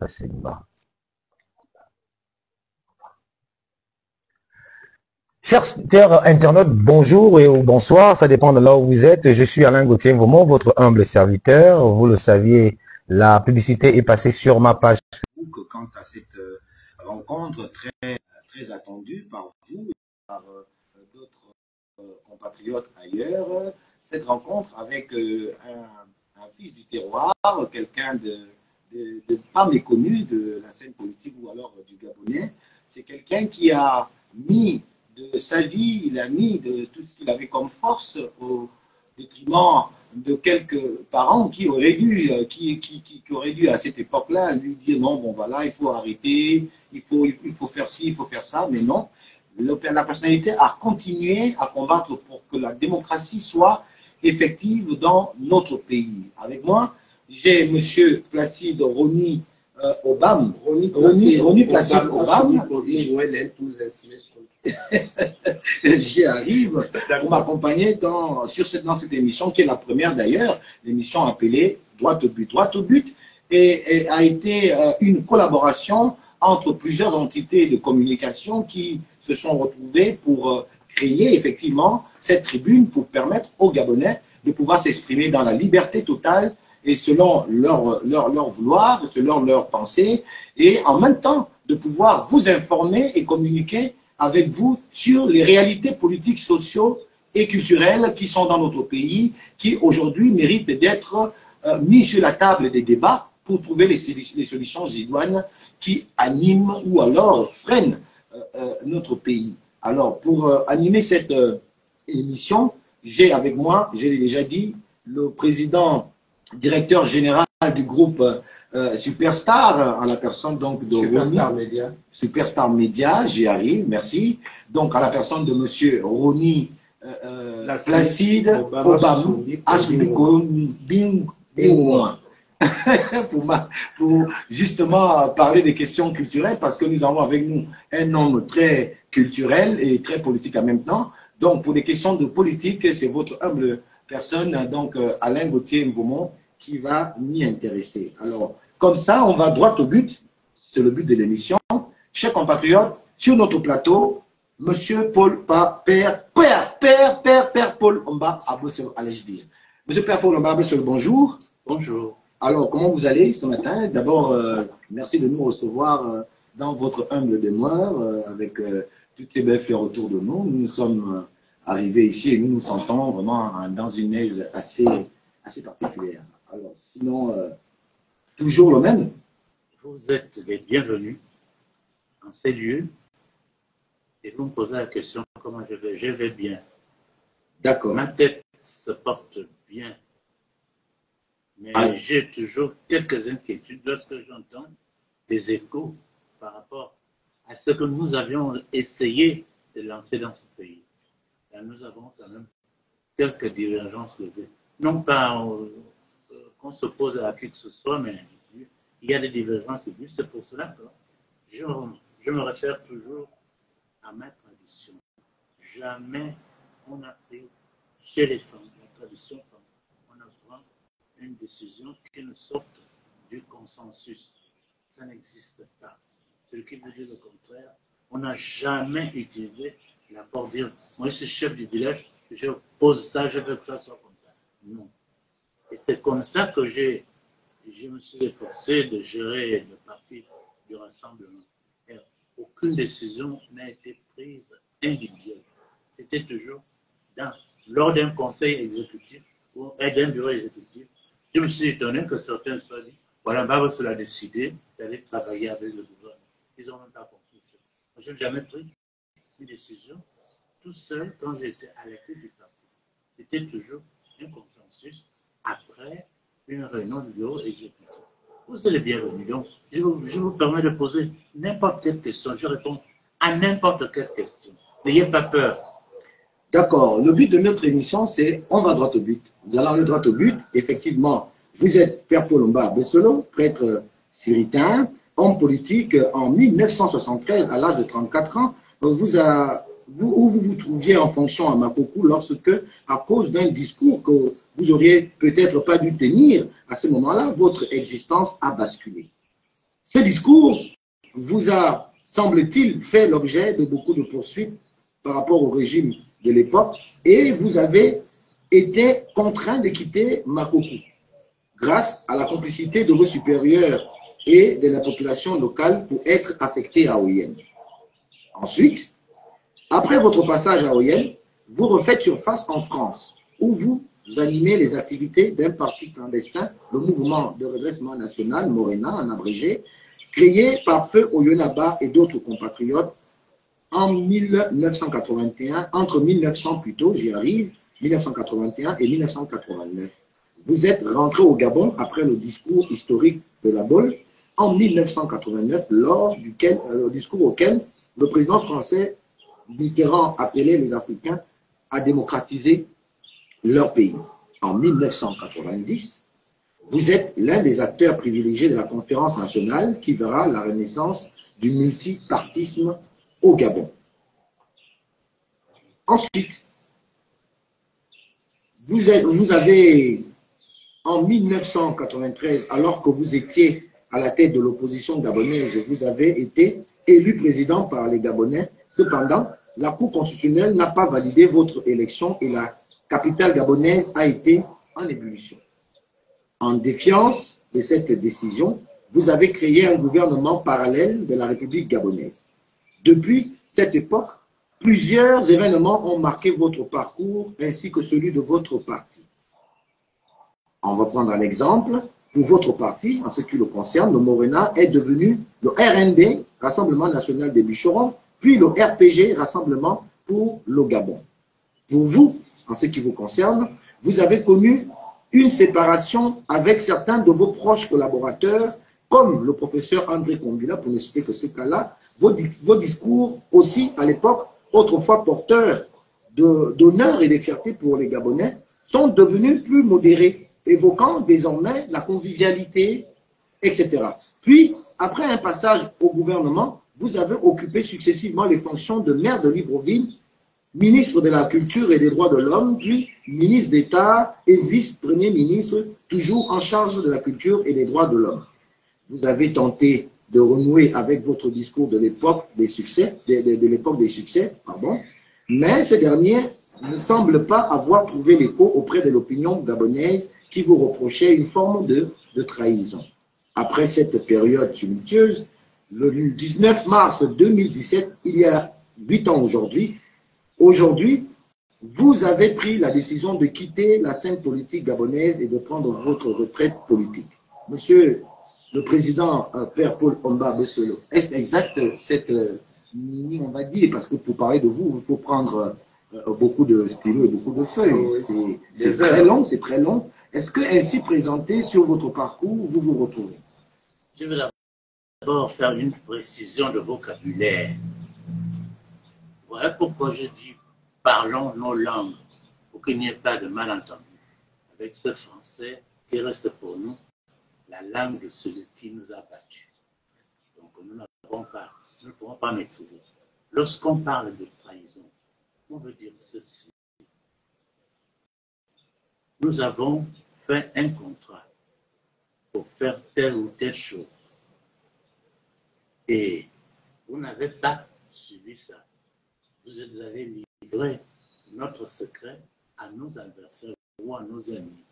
C'est bas. Chers internautes, bonjour et ou bonsoir, ça dépend de là où vous êtes. Je suis Alain Gauthier-Vaumont, votre humble serviteur. Vous le saviez, la publicité est passée sur ma page Facebook quant à cette rencontre très attendue par vous et par d'autres compatriotes ailleurs. Cette rencontre avec un fils du terroir, quelqu'un de pas méconnu de la scène politique ou alors du Gabonais. C'est quelqu'un qui a mis de sa vie, il a mis de tout ce qu'il avait comme force au détriment de quelques parents qui auraient dû, qui auraient dû à cette époque-là lui dire non, bon voilà, il faut arrêter, il faut faire ci, il faut faire ça, mais non. La personnalité a continué à combattre pour que la démocratie soit effective dans notre pays. Avec moi, j'ai M. Placide Roni Obam. Roni Placide Obam. J'y arrive pour m'accompagner dans cette émission, qui est la première d'ailleurs, l'émission appelée Droit au but. Droit au but et a été une collaboration entre plusieurs entités de communication qui se sont retrouvées pour créer effectivement cette tribune pour permettre aux Gabonais de pouvoir s'exprimer dans la liberté totale et selon leur vouloir, selon leur pensée, et en même temps de pouvoir vous informer et communiquer avec vous sur les réalités politiques, sociaux et culturelles qui sont dans notre pays, qui aujourd'hui méritent d'être mis sur la table des débats pour trouver les solutions idoines qui animent ou alors freinent notre pays. Alors, pour animer cette émission, j'ai avec moi, je l'ai déjà dit, le président directeur général du groupe Superstar, en la personne donc de Superstar Média. Superstar Média, j'y arrive, merci. Donc à la personne de monsieur Roni Placide Obam pour justement parler des questions culturelles, parce que nous avons avec nous un homme très culturel et très politique en même temps. Donc pour des questions de politique, c'est votre humble personne, donc Alain Gauthier-Vaumont, qui va m'y intéresser. Alors, comme ça, on va droit au but, c'est le but de l'émission. Chers compatriotes, sur notre plateau, Monsieur Paul Père Paul Omba Abossel, allez-je dire. Monsieur Père Paul Omba Abossel, bonjour. Bonjour. Alors, comment vous allez ce matin? D'abord, merci de nous recevoir dans votre humble demeure, avec toutes ces belles fleurs autour de nous. Nous sommes arrivés ici et nous nous sentons vraiment dans une aise assez particulière. Alors, sinon, toujours le même. Vous êtes les bienvenus en ces lieux et vous me posez la question comment je vais. Je vais bien. D'accord. Ma tête se porte bien, mais j'ai toujours quelques inquiétudes lorsque j'entends des échos par rapport à ce que nous avions essayé de lancer dans ce pays. Là, nous avons quand même quelques divergences levées. Non pas qu'on s'oppose à qui que ce soit, mais il y a des divergences levées. C'est pour cela que je me réfère toujours à ma tradition. Jamais on a pris chez les femmes, la tradition femme, on a pris une décision qui ne sorte du consensus. Ça n'existe pas. Ce qui veut dire le contraire, on n'a jamais utilisé l'apport dire moi je suis chef du village, je pose ça, je veux que ça soit comme ça. Non. Et c'est comme ça que je me suis efforcé de gérer le parti du rassemblement. Et aucune décision n'a été prise individuelle. C'était toujours lors d'un conseil exécutif ou d'un bureau exécutif. Je me suis étonné que certains soient dit voilà, Baba a décidé d'aller travailler avec le gouvernement. Ils n'ont même pas compris ça. Je n'ai jamais pris une décision tout seul quand j'étais à la tête du parti. C'était toujours un consensus après une réunion du bureau exécutif. Vous êtes les bienvenus. Donc, je vous permets de poser n'importe quelle question. Je réponds à n'importe quelle question. N'ayez pas peur. D'accord. Le but de notre émission, c'est on va droit au but. Nous allons aller droit au but. Effectivement, vous êtes Père Paul Omba Abossel, prêtre siritain, homme politique en 1973, à l'âge de 34 ans. Où vous vous trouviez en fonction à Makoko lorsque, à cause d'un discours que vous auriez peut-être pas dû tenir à ce moment-là, votre existence a basculé. Ce discours vous a, semble-t-il, fait l'objet de beaucoup de poursuites par rapport au régime de l'époque et vous avez été contraint de quitter Makoku grâce à la complicité de vos supérieurs et de la population locale pour être affecté à Oyem. Ensuite, après votre passage à Oyem, vous refaites surface en France, où vous animez les activités d'un parti clandestin, le mouvement de redressement national, Morena en abrégé, créé par Feu Oyonaba et d'autres compatriotes en 1981, entre 1900 plutôt, j'y arrive, 1981 et 1989. Vous êtes rentré au Gabon après le discours historique de la Baule en 1989, lors duquel, le discours auquel le président français Mitterrand appelait les Africains à démocratiser leur pays. En 1990, vous êtes l'un des acteurs privilégiés de la conférence nationale qui verra la renaissance du multipartisme au Gabon. Ensuite, vous avez, en 1993, alors que vous étiez à la tête de l'opposition gabonaise, vous avez été élu président par les Gabonais. Cependant, la Cour constitutionnelle n'a pas validé votre élection et la capitale gabonaise a été en ébullition. En défiance de cette décision, vous avez créé un gouvernement parallèle de la République gabonaise. Depuis cette époque, plusieurs événements ont marqué votre parcours ainsi que celui de votre parti. On va prendre un exemple. Pour votre parti, en ce qui le concerne, le Morena est devenu le RND, Rassemblement National des Bûcherons, puis le RPG, Rassemblement pour le Gabon. Pour vous, en ce qui vous concerne, vous avez connu une séparation avec certains de vos proches collaborateurs, comme le professeur André Kombila, pour ne citer que ce cas-là. Vos discours aussi, à l'époque, autrefois porteurs d'honneur et de fierté pour les Gabonais, sont devenus plus modérés, évoquant désormais la convivialité, etc. Puis, après un passage au gouvernement, vous avez occupé successivement les fonctions de maire de Libreville, ministre de la Culture et des Droits de l'Homme, puis ministre d'État et vice-premier ministre, toujours en charge de la culture et des droits de l'homme. Vous avez tenté de renouer avec votre discours de l'époque des succès, mais ce dernier ne semble pas avoir trouvé l'écho auprès de l'opinion gabonaise qui vous reprochait une forme de trahison. Après cette période tumultueuse, le 19 mars 2017, il y a 8 ans aujourd'hui, vous avez pris la décision de quitter la scène politique gabonaise et de prendre votre retraite politique. Monsieur le président Père Paul Omba Besselo, est-ce exact cette on va dire, parce que pour parler de vous, il faut prendre beaucoup de stylos et beaucoup de feuilles. Oui. C'est très long, c'est très long. Est-ce que ainsi présenté sur votre parcours, vous vous retrouvez? Je vais d'abord faire une précision de vocabulaire. Voilà pourquoi je dis parlons nos langues, pour qu'il n'y ait pas de malentendu avec ce français qui reste pour nous la langue de celui qui nous a battus. Donc nous ne pourrons pas maîtriser. Lorsqu'on parle de trahison, on veut dire ceci. Nous avons fait un contrat pour faire telle ou telle chose. Et vous n'avez pas suivi ça. Vous avez livré notre secret à nos adversaires ou à nos ennemis.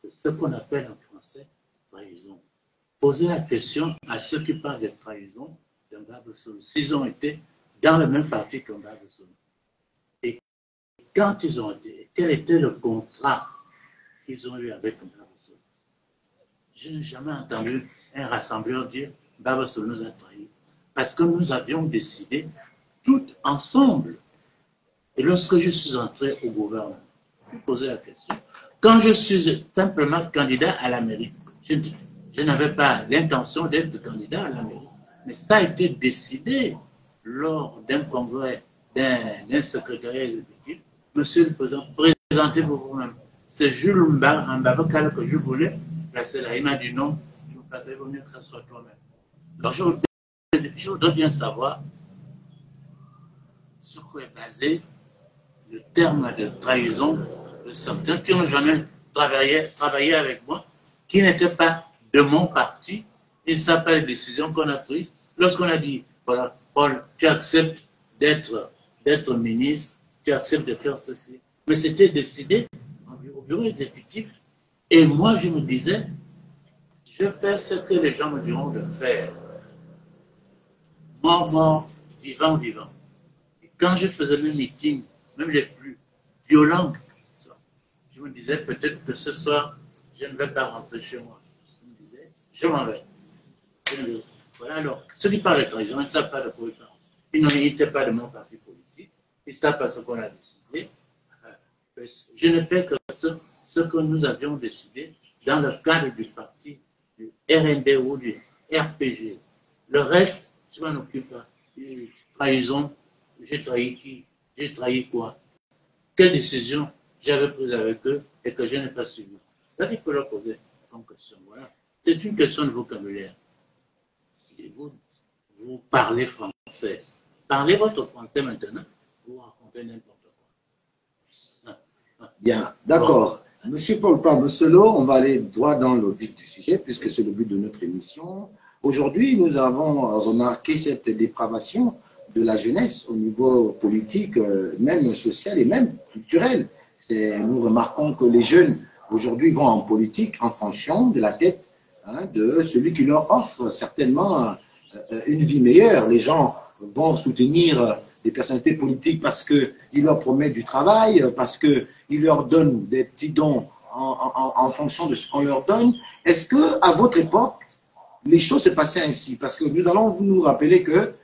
C'est ce qu'on appelle en français trahison. Posez la question à ceux qui parlent de trahison d'Omba Besselo, s'ils ont été dans le même parti qu'Omba Besselo. Et quand ils ont été, quel était le contrat qu'ils ont eu avec Omba Besselo? Je n'ai jamais entendu un rassembleur dire Omba Besselo nous a trahis. Parce que nous avions décidé tout ensemble. Et lorsque je suis entré au gouvernement, je me posais la question. Quand je suis simplement candidat à la mairie, je n'avais pas l'intention d'être candidat à la mairie. Mais ça a été décidé lors d'un congrès d'un secrétariat exécutif. Monsieur le Président, présentez-vous vous-même. C'est Jules Mbabakal que je voulais placer là. Il m'a dit non, je vous placerai, il vaut mieux que ça soit toi-même. Alors je voudrais bien savoir sur quoi est basé le terme de trahison de certains qui n'ont jamais travaillé avec moi, qui n'étaient pas de mon parti Ils ne savent pas les décisions qu'on a prises. Lorsqu'on a dit, voilà, Paul, tu acceptes d'être ministre, tu acceptes de faire ceci. Mais c'était décidé au bureau exécutif. Et moi, je me disais, je fais ce que les gens me diront de faire. Mort, vivant. Et quand je faisais mes meetings, même les plus violents, je me disais peut-être que ce soir, je ne vais pas rentrer chez moi. Je me disais, je m'en vais. Voilà, alors, ceux qui parlent de trahison, ils ne savent pas de quoi ils parlent. Ils n'étaient pas de mon parti politique, ils ne savent pas ce qu'on a décidé. Je ne fais que ce que nous avions décidé dans le cadre du parti, du RND ou du RPG. Le reste, je ne m'en occupe pas. Trahison, j'ai trahi qui? J'ai trahi quoi? Quelle décision j'avais prise avec eux et que je n'ai pas suivi? Ça, il faut leur poser comme question. Voilà. C'est une question de vocabulaire. Et vous parlez français. Parlez votre français maintenant, vous racontez n'importe quoi. Bien, d'accord. Monsieur Paul Pameselo, on va aller droit dans le vif du sujet, puisque c'est le but de notre émission. Aujourd'hui, nous avons remarqué cette dépravation de la jeunesse au niveau politique, même social et même culturel. Nous remarquons que les jeunes, aujourd'hui, vont en politique en fonction de la tête de celui qui leur offre certainement une vie meilleure. Les gens vont soutenir des personnalités politiques parce qu'il leur promet du travail, parce qu'il leur donne des petits dons en fonction de ce qu'on leur donne. Est-ce que à votre époque, les choses se passaient ainsi? Parce que nous allons vous nous rappeler que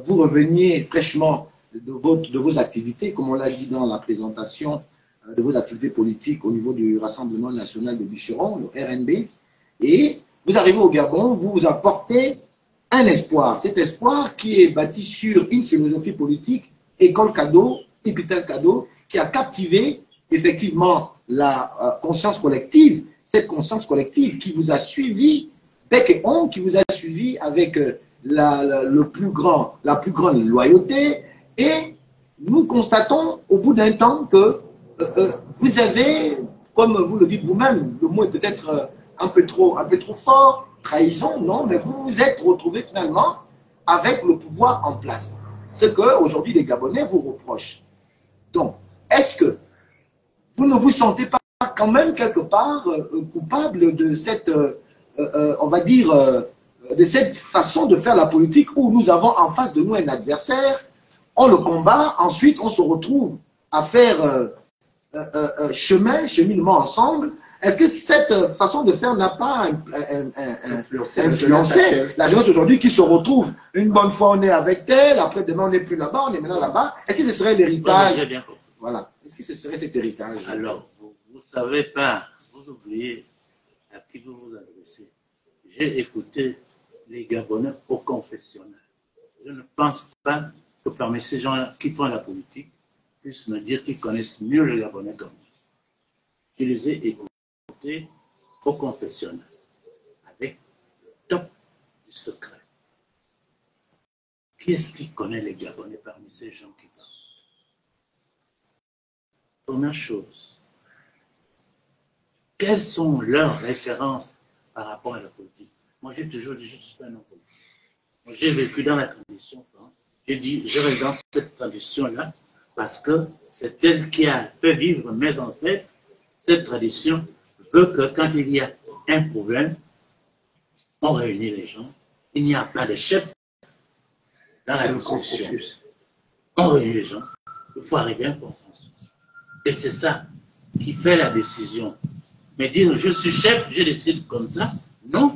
vous reveniez fraîchement de vos activités, comme on l'a dit dans la présentation de vos activités politiques au niveau du Rassemblement national de Bicheron, le RNB, et vous arrivez au Gabon, vous apportez un espoir. Cet espoir qui est bâti sur une philosophie politique, école cadeau, hôpital cadeau, qui a captivé effectivement la conscience collective, cette conscience collective qui vous a suivi bec et ongle, qui vous a suivi avec la plus grande loyauté, et nous constatons au bout d'un temps que vous avez, comme vous le dites vous-même, le mot est peut-être un peu trop fort, trahison, non, mais vous vous êtes retrouvé finalement avec le pouvoir en place. Ce que aujourd'hui les Gabonais vous reprochent. Donc, est-ce que vous ne vous sentez pas quand même quelque part coupable de cette, on va dire, de cette façon de faire la politique où nous avons en face de nous un adversaire, on le combat, ensuite on se retrouve à faire cheminement ensemble? Est-ce que cette façon de faire n'a pas influencé la jeunesse aujourd'hui qui se retrouve une bonne fois on est avec tel, après demain on n'est plus là-bas, on est maintenant là-bas? Est-ce que ce serait l'héritage? Voilà. Est-ce que ce serait cet héritage? Alors, vous ne savez pas, vous oubliez à qui vous vous adressez. J'ai écouté les Gabonais au confessionnal. Je ne pense pas que parmi ces gens qui font la politique puissent me dire qu'ils connaissent mieux les Gabonais que moi. Je les ai écoutés au confessionnal avec le top du secret. Qui est-ce qui connaît les Gabonais parmi ces gens qui parlent? Première chose, quelles sont leurs références par rapport à la politique? Moi, j'ai toujours dit, je ne suis pas un homme politique. Moi, j'ai vécu dans la tradition. J'ai dit, je reste dans cette tradition-là parce que c'est elle qui a fait vivre mes ancêtres. Cette tradition veut que quand il y a un problème, on réunit les gens. Il n'y a pas de chef dans la discussion. On réunit les gens. Il faut arriver à un consensus. Et c'est ça qui fait la décision. Mais dire je suis chef, je décide comme ça, non.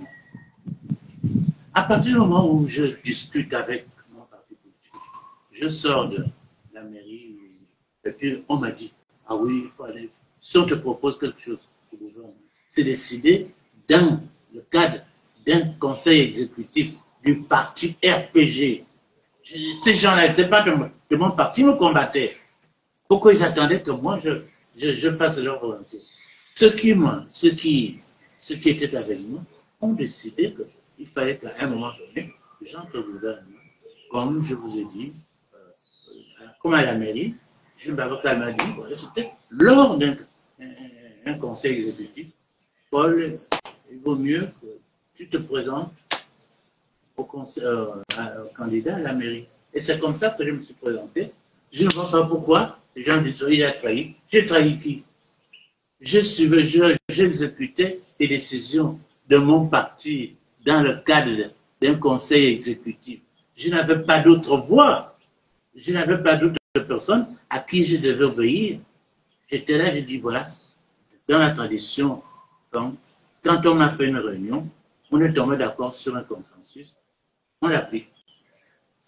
À partir du moment où je discute avec mon parti politique, je sors de la mairie et puis on m'a dit, ah oui, il faut aller. Si on te propose quelque chose, c'est décidé dans le cadre d'un conseil exécutif du parti RPG. Ces gens-là n'étaient pas de mon parti, me combattaient. Pourquoi ils attendaient que moi je fasse leur volonté? Ceux qui étaient avec moi ont décidé qu'il fallait qu'à un moment donné, les gens te gouvernent. Comme je vous ai dit, comme à la mairie, Jules Babacar m'a dit, voilà, c'était lors d'un conseil exécutif, Paul, il vaut mieux que tu te présentes au candidat à la mairie. Et c'est comme ça que je me suis présenté. Je ne vois pas pourquoi les gens disent il a trahi. J'ai trahi qui? J'exécutais les décisions de mon parti dans le cadre d'un conseil exécutif. Je n'avais pas d'autre voix. Je n'avais pas d'autre personne à qui je devais obéir. J'étais là, j'ai dit voilà, dans la tradition, quand on a fait une réunion, on est tombé d'accord sur un consensus, on l'applique.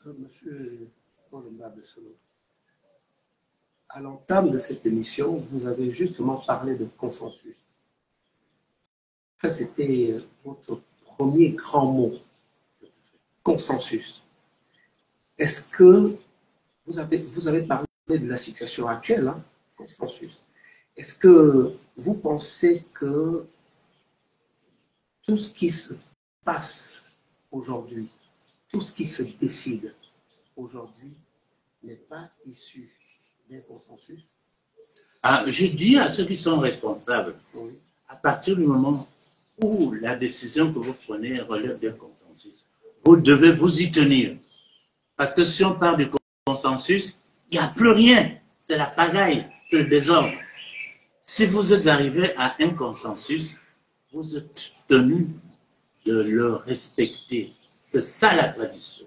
Monsieur Colomba de Solo, à l'entame de cette émission, vous avez justement parlé de consensus. En fait, c'était votre premier grand mot, consensus. Est-ce que vous avez parlé de la situation actuelle, hein, consensus. Est-ce que vous pensez que tout ce qui se passe aujourd'hui, tout ce qui se décide aujourd'hui n'est pas issu d'un consensus? Je dis à ceux qui sont responsables, oui, à partir du moment où la décision que vous prenez relève d'un consensus, vous devez vous y tenir. Parce que si on parle de consensus, il n'y a plus rien. C'est la pagaille, c'est le désordre. Si vous êtes arrivé à un consensus, vous êtes tenu de le respecter. C'est ça la tradition.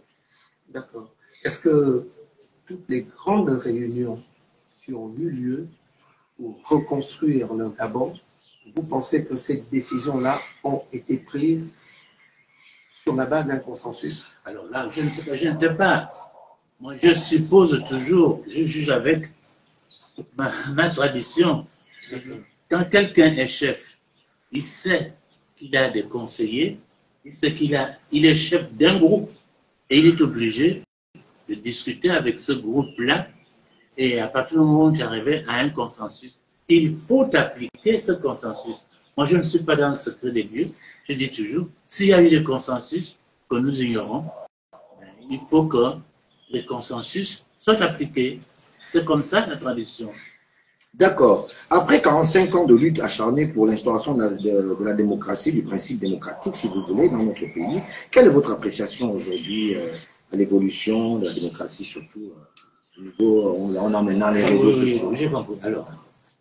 D'accord. Est-ce que toutes les grandes réunions qui ont eu lieu pour reconstruire le Gabon, vous pensez que ces décisions-là ont été prises sur la base d'un consensus? Alors là, je ne sais pas. Moi, je suppose toujours, je juge avec ma tradition. Quand quelqu'un est chef, il sait qu'il a des conseillers, il sait qu'il est chef d'un groupe et il est obligé de discuter avec ce groupe-là. Et à partir du moment où j'arrivais à un consensus, il faut appliquer ce consensus. Moi, je ne suis pas dans le secret des dieux. Je dis toujours, s'il y a eu des consensus que nous ignorons, il faut que les consensus soient appliqués. C'est comme ça la tradition. D'accord. Après 45 ans de lutte acharnée pour l'instauration de la démocratie, du principe démocratique, si vous voulez, dans notre pays, quelle est votre appréciation aujourd'hui à l'évolution de la démocratie, surtout au niveau, on a maintenant les réseaux sociaux? Oui, j'ai compris. Alors,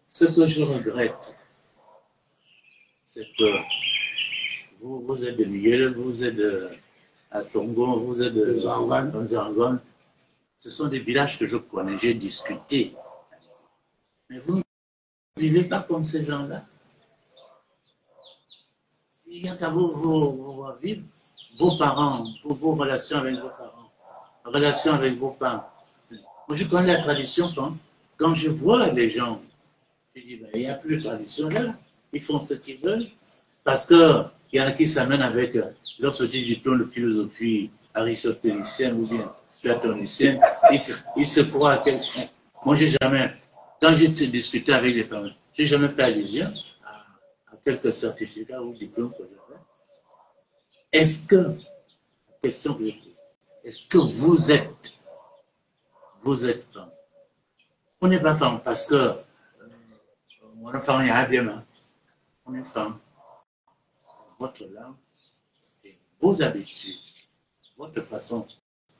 ce que je regrette, c'est que vous êtes de Miguel, vous êtes de Songo, vous êtes de Zangon. Ce sont des villages que je connais, j'ai discuté. Mais vous ne vivez pas comme ces gens-là. Il y a qu'à vous vivre vos parents, pour vos relations avec vos parents, relations avec vos parents. Moi, je connais la tradition quand je vois les gens, je dis, il n'y a plus de tradition là, ils font ce qu'ils veulent, parce qu'il y en a qui s'amènent avec leur petit diplôme de philosophie aristotélicien ou bien platonicienne, ils se croient à quelqu'un. Moi, j'ai jamais, quand j'ai discuté avec les femmes, j'ai jamais fait allusion à quelques certificats ou diplômes que j'avais. Est-ce que, la question que je pose, est-ce que vous êtes femme? On n'est pas femme parce que mon enfant est bien, on est femme. Votre langue, vos habitudes, votre façon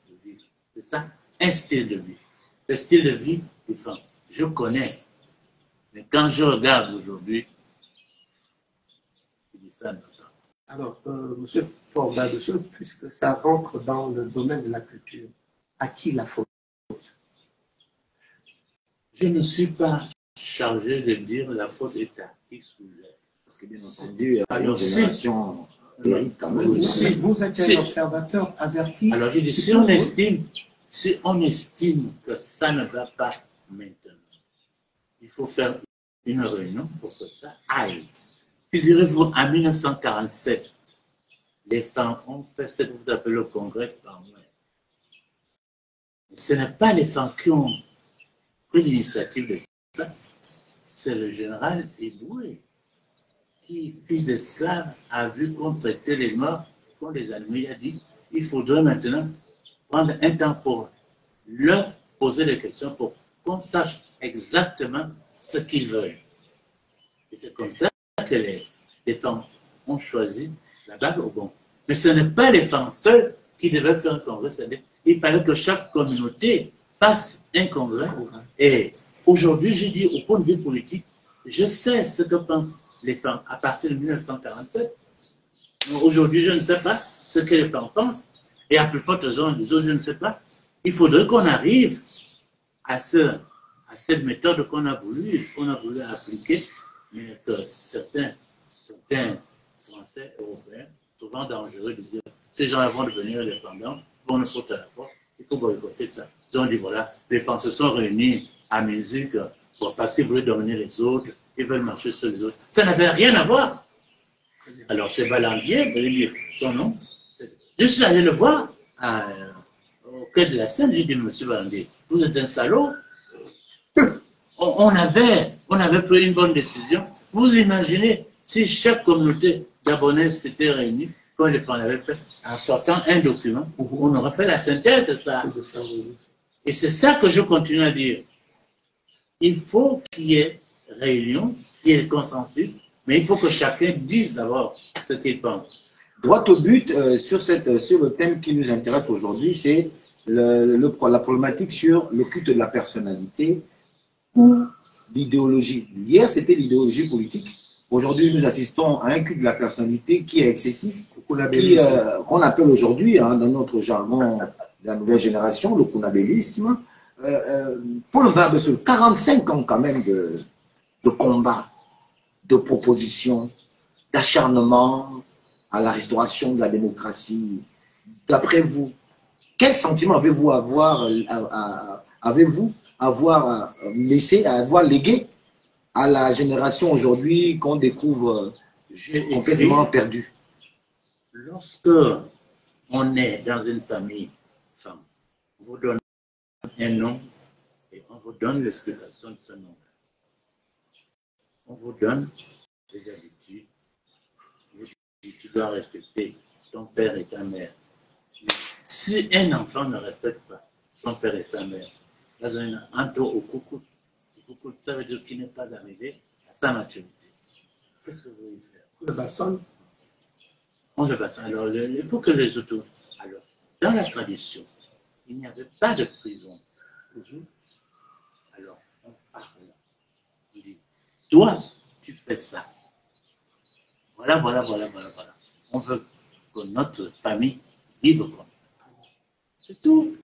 de vivre. C'est ça, un style de vie. Le style de vie des femmes, je connais. Mais quand je regarde aujourd'hui, je dis ça. Alors, M. Fort-Badesseau, puisque ça rentre dans le domaine de la culture, à qui la faute? Je ne suis pas chargé de dire la faute est à qui sujet. Parce que bien entendu, alors génération hérite quand même. Vous êtes un observateur averti. Alors je dis, si on estime que ça ne va pas maintenant, il faut faire une réunion pour que ça aille. Figurez-vous, en 1947, les femmes ont fait ce que vous appelez le congrès par mois. Ce n'est pas les femmes qui ont pris l'initiative de ça, c'est le général Eboué qui, fils d'esclave, a vu qu'on traitait les morts comme des animaux. Il a dit, il faudrait maintenant prendre un temps pour leur poser des questions pour qu'on sache exactement ce qu'ils veulent. Et c'est comme ça que les femmes ont choisi la bague au bon. Mais ce n'est pas les femmes seules qui devait faire un congrès, c'est-à-dire il fallait que chaque communauté fasse un congrès. Et aujourd'hui, je dis au point de vue politique, je sais ce que pensent les femmes à partir de 1947. Aujourd'hui, je ne sais pas ce que les femmes pensent. Et à plus forte raison, les autres, je ne sais pas. Il faudrait qu'on arrive à cette méthode qu'on a voulu appliquer, mais que certains Français, Européens, trouvant dangereux de dire ces gens vont devenir indépendants, vont nous foutre à la porte, il faut boycotter ça. Ils ont dit voilà, les Français se sont réunis à musique parce qu'ils voulaient dominer les autres, ils veulent marcher sur les autres. Ça n'avait rien à voir. Alors c'est Balandier, vous voyez dire son nom. Je suis allé le voir au quai de la Seine, j'ai dit monsieur Balandier, vous êtes un salaud. On avait pris une bonne décision. Vous imaginez si chaque communauté gabonaise s'était réunie, comme les femmes l'avaient fait, en sortant un document, on aurait fait la synthèse de ça. Et c'est ça que je continue à dire. Il faut qu'il y ait réunion, qu'il y ait consensus, mais il faut que chacun dise d'abord ce qu'il pense. Droit au but, sur le thème qui nous intéresse aujourd'hui, c'est la problématique sur le culte de la personnalité ou l'idéologie. Hier, c'était l'idéologie politique. Aujourd'hui, nous assistons à un culte de la personnalité qui est excessif, qu'on appelle aujourd'hui, dans notre jargon de la nouvelle génération, le kunabélisme. Paul Mbabesolo, 45 ans quand même de combat, de propositions, d'acharnement à la restauration de la démocratie. D'après vous, quel sentiment avez-vous avoir légué à la génération aujourd'hui qu'on découvre complètement perdue? Lorsque on est dans une famille femme, on vous donne un nom et on vous donne l'explication de ce nom. On vous donne des habitudes. Tu dois respecter ton père et ta mère. Si un enfant ne respecte pas son père et sa mère, là, on a un dos au coucou. Ça veut dire qu'il n'est pas arrivé à sa maturité. Qu'est-ce que vous voulez faire? On le bastonne. On le bastonne. Alors, il faut que les autres. Alors, dans la tradition, il n'y avait pas de prison. Alors, on parle. On dit, toi, tu fais ça. Voilà. On veut que notre famille vive comme ça. C'est tout.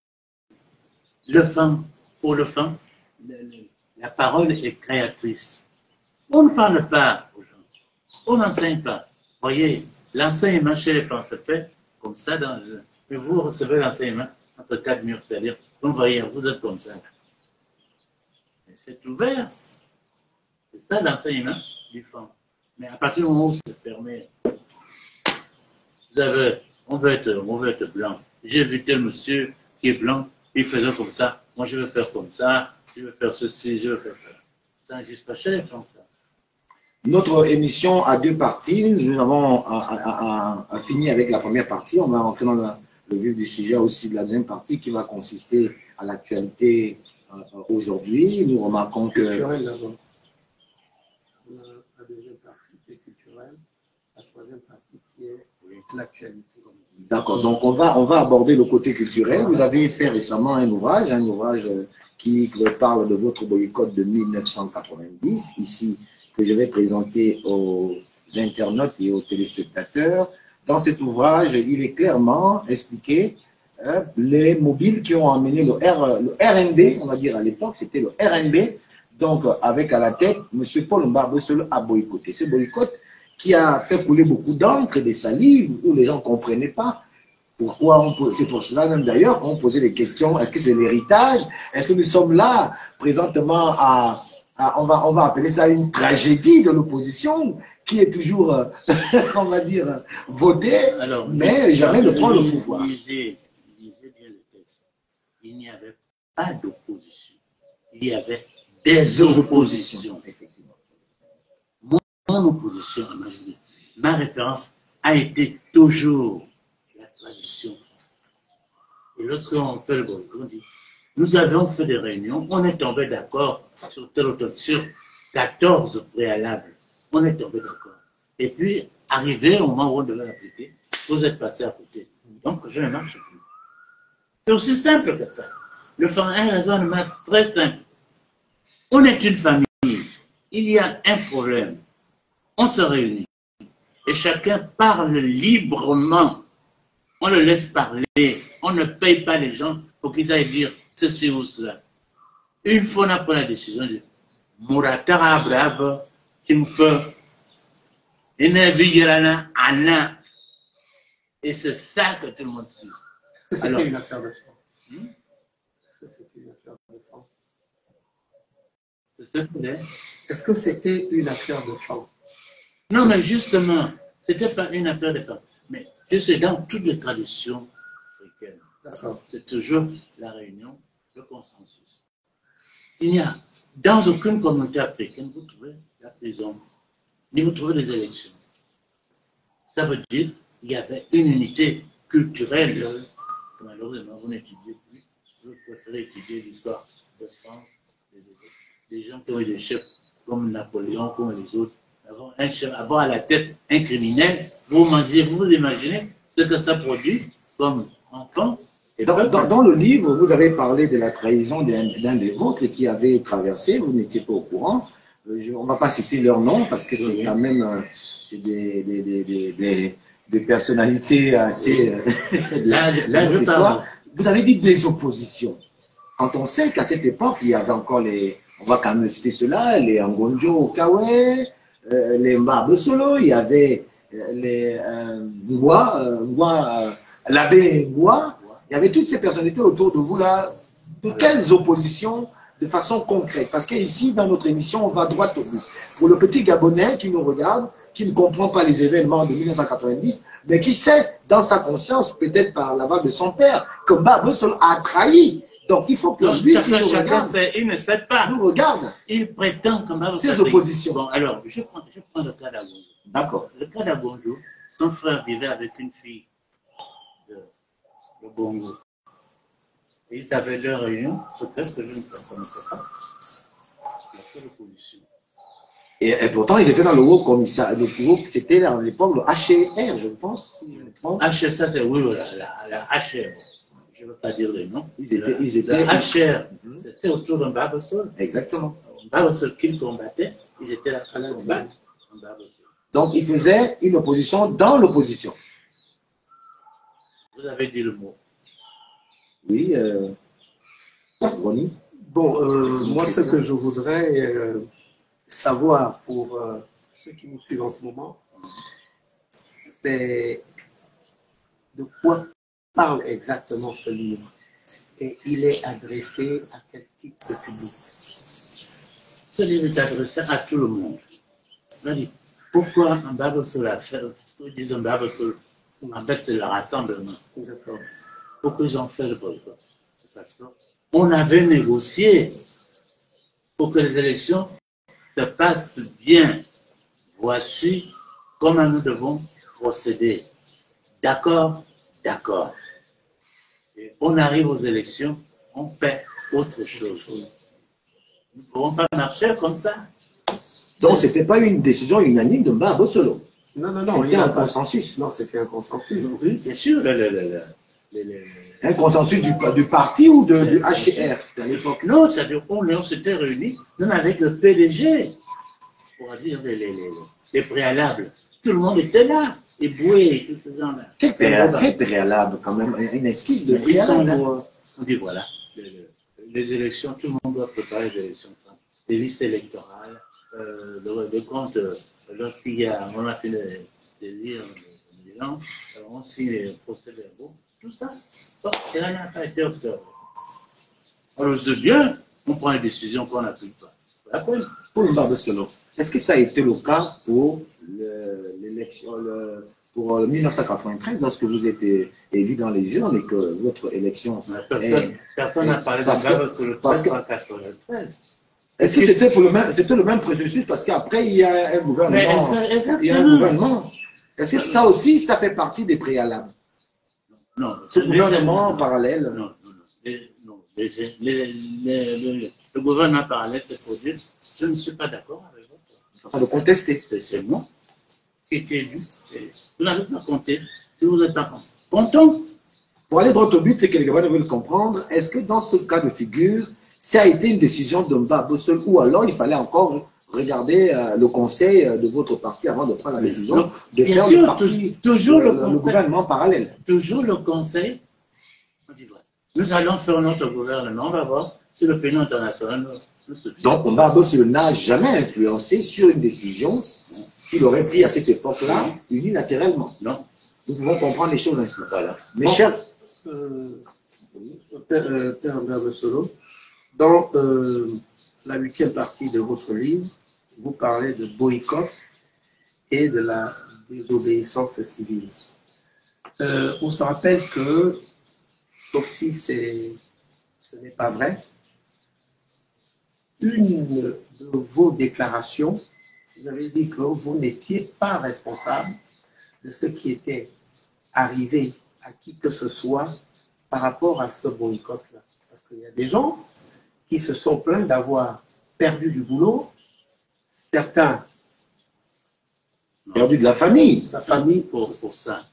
Pour le femme, la parole est créatrice. On ne parle pas aux gens. On n'enseigne pas. Voyez, l'enseignement chez les femmes se fait comme ça. Mais vous recevez l'enseignement entre quatre murs, c'est-à-dire, vous voyez, vous êtes comme ça. C'est ouvert. C'est ça l'enseignement du femme. Mais à partir du moment où c'est fermé, on veut être blanc. J'ai vu tel monsieur qui est blanc, il faisait comme ça. Moi, je veux faire comme ça, je veux faire ceci, je veux faire ça. Ça n'existe pas chez les Français. Notre émission a deux parties. Nous avons fini avec la première partie. On va rentrer dans le vif du sujet aussi de la deuxième partie qui va consister à l'actualité aujourd'hui. Nous remarquons que... La deuxième partie qui est culturelle, la troisième partie qui est l'actualité. D'accord, donc on va aborder le côté culturel. Vous avez fait récemment un ouvrage qui parle de votre boycott de 1990, ici, que je vais présenter aux internautes et aux téléspectateurs. Dans cet ouvrage, il est clairement expliqué les mobiles qui ont amené le RNB, on va dire à l'époque, c'était le RNB, donc avec à la tête, M. Paul Mbabesolo a boycotté. Ce boycott qui a fait couler beaucoup d'encre et des salives, où les gens ne comprenaient pas pourquoi. C'est pour cela même d'ailleurs qu'on posait des questions. Est-ce que c'est l'héritage? Est-ce que nous sommes là présentement on va appeler ça une tragédie de l'opposition qui est toujours, on va dire, votée, alors, mais jamais ne prend le pouvoir. Lisez bien le texte. Il n'y avait pas d'opposition. Il y avait des oppositions. Effectivement. Mon opposition, ma référence a été toujours la tradition. Et lorsqu'on fait le boycott, on dit, nous avions fait des réunions, on est tombé d'accord sur sur 14 préalables. On est tombé d'accord. Et puis, arrivé au moment où on devait l'appliquer, vous êtes passé à côté. Donc, je ne marche plus. C'est aussi simple que ça. Le fond un raisonnement très simple. On est une famille. Il y a un problème. On se réunit. Et chacun parle librement. On le laisse parler. On ne paye pas les gens pour qu'ils aillent dire ceci ou cela. Une fois on a pris la décision de Muratara Brave, qui me fait Anna. Et c'est ça que tout le monde suit. Est-ce que c'était une affaire de fond? Est-ce que c'était une affaire de fond? C'est ça que c'est. Est-ce que c'était une affaire de fond? Non, mais justement, c'était pas une affaire de fond. Mais je sais, dans toutes les traditions africaines, c'est toujours la réunion, le consensus. Il n'y a, dans aucune communauté africaine, vous trouvez la prison, ni vous trouvez les élections. Ça veut dire qu'il y avait une unité culturelle. Malheureusement, vous n'étudiez plus. Vous préférez étudier l'histoire de France, des gens qui ont eu des chefs comme Napoléon, comme les autres. Avoir à la tête un criminel, vous imaginez ce que ça produit comme enfant. Dans le livre, vous avez parlé de la trahison d'un des vôtres qui avait traversé, vous n'étiez pas au courant. On ne va pas citer leur nom parce que c'est quand même des personnalités assez... Là, je parle. Vous avez dit des oppositions. Quand on sait qu'à cette époque, il y avait encore les... On va quand même citer cela, les Ngonjo Okawe, les Mbaba Solo, il y avait les l'abbé Ngoua. Il y avait toutes ces personnalités autour de vous là. De quelles oppositions de façon concrète? Parce qu'ici, dans notre émission, on va droit au but. Pour le petit Gabonais qui nous regarde, qui ne comprend pas les événements de 1990, mais qui sait dans sa conscience, peut-être par la voix de son père, que Mbaba Solo a trahi. Donc il faut que lui, chacun sait, il ne sait pas. Nous regarde. Il prétend que Mbaba Ces oppositions. Bon, alors, je prends le cas d'Agonjo. D'accord. Le cas d'Agonjo, son frère vivait avec une fille de Bongo. Et ils avaient leur réunion secrète que je ne connaissais pas. Il y a fait l'opposition. Et pourtant, ils étaient dans le haut commissariat. C'était à l'époque le HCR, je pense. Si je me trompe. HR, ça c'est oui, la HR. Je ne veux pas dire les noms. Ils étaient. La HR, c'était autour d'un Mbaba Solo. Exactement. Mbaba Solo qu'ils combattaient, ils étaient là pour combattre Mbaba Solo. Donc, ils faisaient une opposition dans l'opposition. Vous avez dit le mot. Oui, Ronnie. Bon, moi, ce que je voudrais savoir pour ceux qui nous suivent en ce moment, c'est de quoi parle exactement ce livre et il est adressé à quel type de public? Ce livre est adressé à tout le monde. C'est-à-dire, pourquoi un Mbaba Solo a fait, ce que disent un Mbaba Solo, en fait, c'est le rassemblement. Pourquoi ils ont fait le boycott? C'est parce qu'on avait négocié pour que les élections se passent bien. Voici comment nous devons procéder. D'accord? D'accord. Et on arrive aux élections, on fait autre chose. Nous ne pouvons pas marcher comme ça. Donc, ce n'était pas une décision unanime de Mbaba Solo. Non. C'était un consensus. Non, c'était un consensus. Oui, bien sûr. Un consensus du parti ou du HCR à l'époque? Non, c'est-à-dire qu'on s'était réunis, même avec le PDG, pour dire les préalables. Tout le monde était là, et Boué, tous ces gens-là. Quel préalable quand même? Une esquisse de préalable. On dit voilà, les élections, tout le monde doit préparer les élections. Les listes électorales, le compte, on a fait des lire les gens, on signe les procès-verbaux, tout ça. Donc, cela n'a pas été observé. Alors, c'est bien, on prend une décision qu'on n'applique pas. Pour le Mbaba Solo, est-ce que ça a été le cas pour l'élection, pour 1993, lorsque vous êtes élu dans les urnes et que votre élection... Personne n'a parlé de Mbaba Solo en 1993. Est-ce que c'était le même processus parce qu'après il y a un gouvernement. Est-ce que ça aussi, ça fait partie des préalables? Non. Ce gouvernement parallèle? Non. Le gouvernement parallèle, c'est pour dire, je ne suis pas d'accord avec vous. Enfin, de contester. C'est moi qui ai été élu. Vous n'avez pas compté. Si vous n'êtes pas compté, content. Pour aller droit au but, c'est que les Gabonais veulent comprendre, est-ce que dans ce cas de figure, ça a été une décision de Mbabo seul ou alors il fallait encore regarder le conseil de votre parti avant de prendre la décision de Bien faire sûr, le parti, toujours le gouvernement parallèle. Toujours le conseil. On dit, voilà, nous allons faire notre gouvernement, on va voir si l'opinion internationale nous soutient. Donc Mbabo seul n'a jamais influencé sur une décision qu'il aurait prise à cette époque-là, unilatéralement. Non. Nous pouvons comprendre les choses ainsi. Voilà. Mes chers... Père Mbabo Solo, dans la 8e partie de votre livre, vous parlez de boycott et de la désobéissance civile. On se rappelle que, sauf si ce n'est pas vrai, une de vos déclarations, vous avez dit que vous n'étiez pas responsable de ce qui était arrivé à qui que ce soit par rapport à ce boycott-là. Parce qu'il y a des gens qui se sont plaints d'avoir perdu du boulot, certains perdu de la famille. La famille pour ça.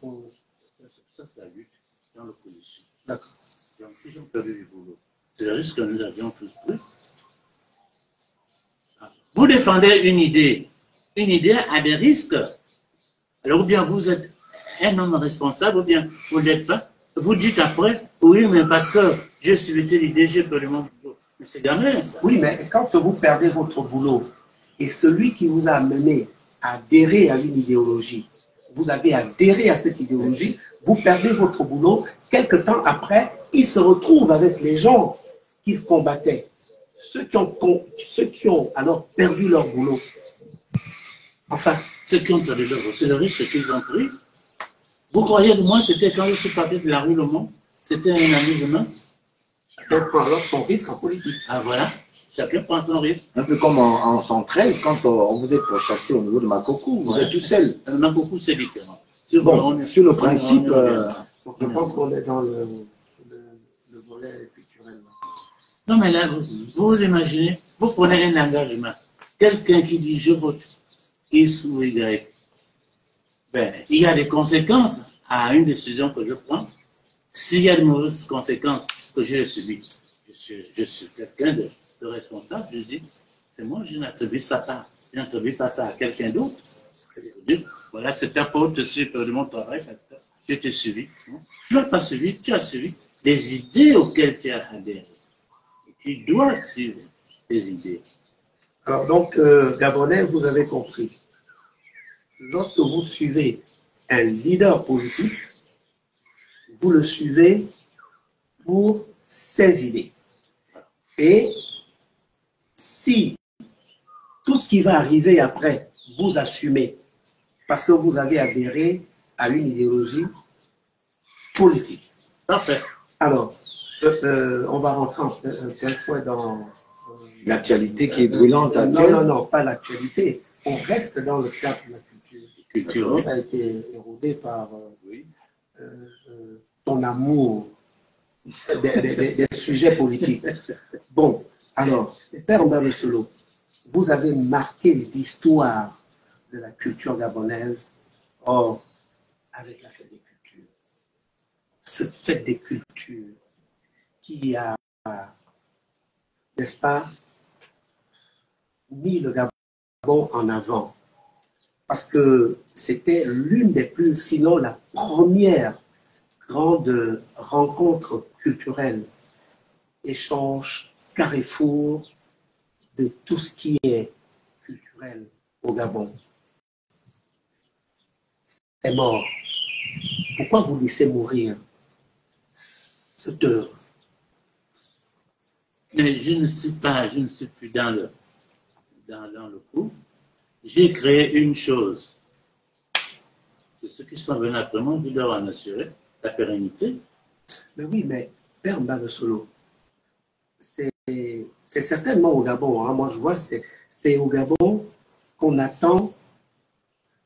Ça, c'est la lutte dans l'opposition. D'accord. Donc, ils ont perdu du boulot. C'est le risque que nous avions tous pris. Vous défendez une idée. Une idée a des risques. Alors, ou bien vous êtes un homme responsable, ou bien vous ne l'êtes pas. Vous dites après, oui, mais parce que j'ai suivi l'idée, j'ai perdu mon boulot. Mais c'est gamin, ça. Oui, mais quand vous perdez votre boulot et celui qui vous a amené à adhérer à une idéologie, vous avez adhéré à cette idéologie, vous perdez votre boulot, quelque temps après, il se retrouve avec les gens qu'il combattait. Ceux qui ont alors perdu leur boulot. Enfin, ceux qui ont perdu leur boulot, c'est le risque qu'ils ont pris. Vous croyez que moi, c'était quand je suis parti de la rue Le Mans, c'était un amusement? Chacun prend alors son risque en politique. Ah voilà, chacun prend son risque. Un peu comme en 113, quand on vous est pourchassé au niveau de Makoko, vous êtes tout seul. Makoko, c'est différent. Bon, sur le principe, je pense qu'on est dans le volet culturel. Non, mais là, vous imaginez, vous prenez un engagement. Quelqu'un qui dit je vote X ou Y, ben, il y a des conséquences à une décision que je prends. S'il y a de mauvaises conséquences que j'ai subies, je suis quelqu'un de responsable. Je dis, c'est moi, je n'attribue ça pas. Je n'attribue pas ça à quelqu'un d'autre. Je dis, voilà, c'est ta faute, c'est de mon travail parce que je t'ai suivi. Non? Tu n'as pas suivi, tu as suivi les idées auxquelles tu as adhéré. Et tu dois suivre tes idées. Alors donc, Gabonais, vous avez compris. Lorsque vous suivez un leader politique, vous le suivez pour ses idées. Et si tout ce qui va arriver après, vous assumez parce que vous avez adhéré à une idéologie politique. Parfait. Alors, on va rentrer quelquefois dans l'actualité qui est brûlante. Non, pas l'actualité. On reste dans le cadre de la culture. Ça a été érodé par ton amour des sujets politiques. Bon, alors, Père Mbabo Solo, vous avez marqué l'histoire de la culture gabonaise avec la fête des cultures. Cette fête des cultures qui a, n'est-ce pas, mis le Gabon en avant. Parce que c'était l'une des plus, sinon la première grande rencontre culturelle, échange, carrefour de tout ce qui est culturel au Gabon. C'est mort. Pourquoi vous laissez mourir cette œuvre? Mais je ne suis plus dans le coup. J'ai créé une chose. C'est ceux qui sont venus après moi, je leur en assurer la pérennité. Mais oui, mais Père Mbabo Solo, c'est certainement au Gabon. Hein. Moi, je vois, c'est au Gabon qu'on attend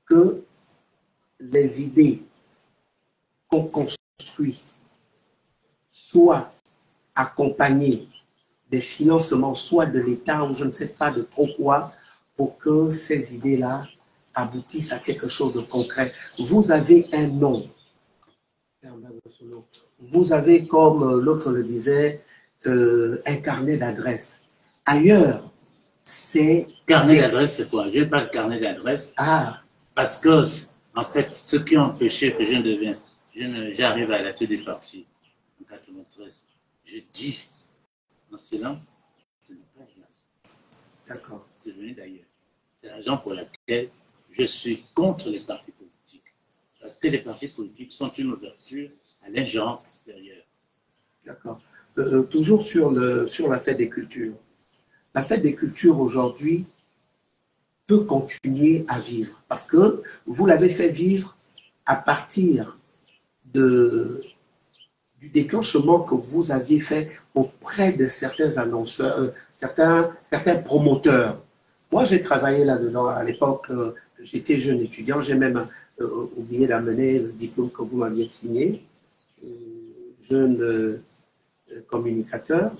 que les idées qu'on construit soient accompagnées des financements, soit de l'État ou je ne sais pas de trop quoi, pour que ces idées-là aboutissent à quelque chose de concret. Vous avez un nom Vous avez, comme l'autre le disait, un carnet d'adresses. Ailleurs, c'est... Carnet d'adresse, c'est quoi? Je n'ai pas de carnet d'adresse. Ah, Parce que, en fait, ce qui a empêché que j'arrive à la tête du parti en 93, je dis en silence, ce n'est pas là. d'accord. C'est venu d'ailleurs. C'est la raison pour laquelle je suis contre les partis politiques. Parce que les partis politiques sont une ouverture à l'ingérence extérieure. D'accord. Toujours sur la fête des cultures. La fête des cultures aujourd'hui peut continuer à vivre parce que vous l'avez fait vivre à partir du déclenchement que vous aviez fait auprès de certains annonceurs, certains promoteurs. Moi, j'ai travaillé là-dedans à l'époque, j'étais jeune étudiant, j'ai même oublié d'amener le diplôme que vous m'aviez signé, jeune communicateur.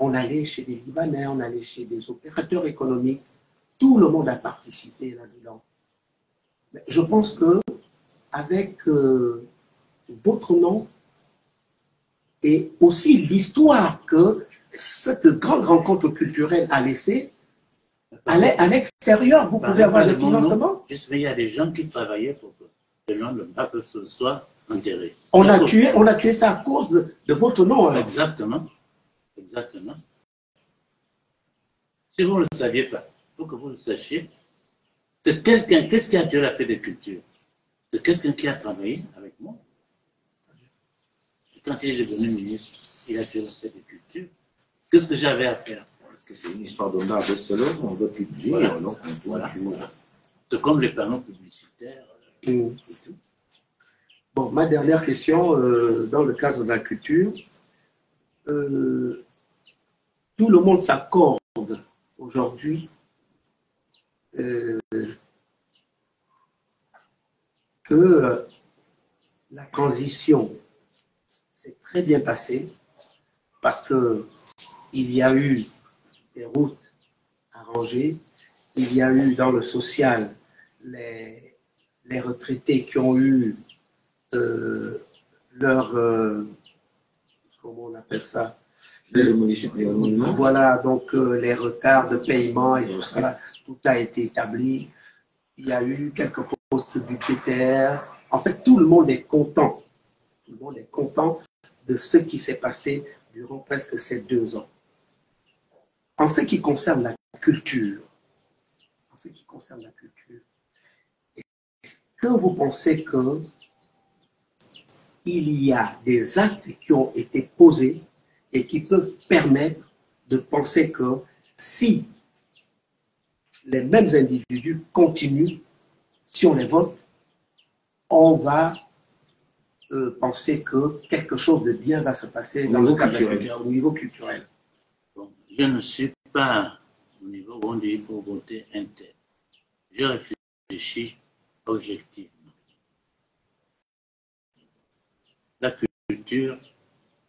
On allait chez des Libanais, on allait chez des opérateurs économiques. Tout le monde a participé là-dedans. Je pense que avec votre nom et aussi l'histoire que cette grande rencontre culturelle a laissée, à l'extérieur, vous pouvez avoir le financement. Juste, il y a des gens qui travaillaient pour que le nom de Pape soit enterré. On a tué ça à cause de votre nom. Alors. Exactement. Exactement. Si vous ne le saviez pas, il faut que vous le sachiez. C'est quelqu'un, qu'est-ce qui a tué la fête des cultures? C'est quelqu'un qui a travaillé avec moi. Quand il est devenu ministre, il a tué la fête des cultures. Qu'est-ce que j'avais à faire? Parce que c'est une histoire d'honneur de cela, on doit publier, voilà. Donc on doit voilà. C'est comme les panneaux publicitaires. Et tout. Bon, ma dernière question, dans le cadre de la culture, tout le monde s'accorde aujourd'hui que la transition s'est très bien passée parce qu'il y a eu des routes arrangées, il y a eu dans le social les retraités qui ont eu leur, comment on appelle ça, voilà, donc les retards de paiement et tout ça, tout a été établi. Il y a eu quelques postes budgétaires. En fait, tout le monde est content. Tout le monde est content de ce qui s'est passé durant presque ces 2 ans. En ce qui concerne la culture, est-ce que vous pensez que il y a des actes qui ont été posés et qui peuvent permettre de penser que si les mêmes individus continuent, si on les vote, on va penser que quelque chose de bien va se passer dans le cadre au niveau culturel. Bon, je ne suis pas au niveau où on dit qu'il faut voter un tel. Je réfléchis objectivement. La culture,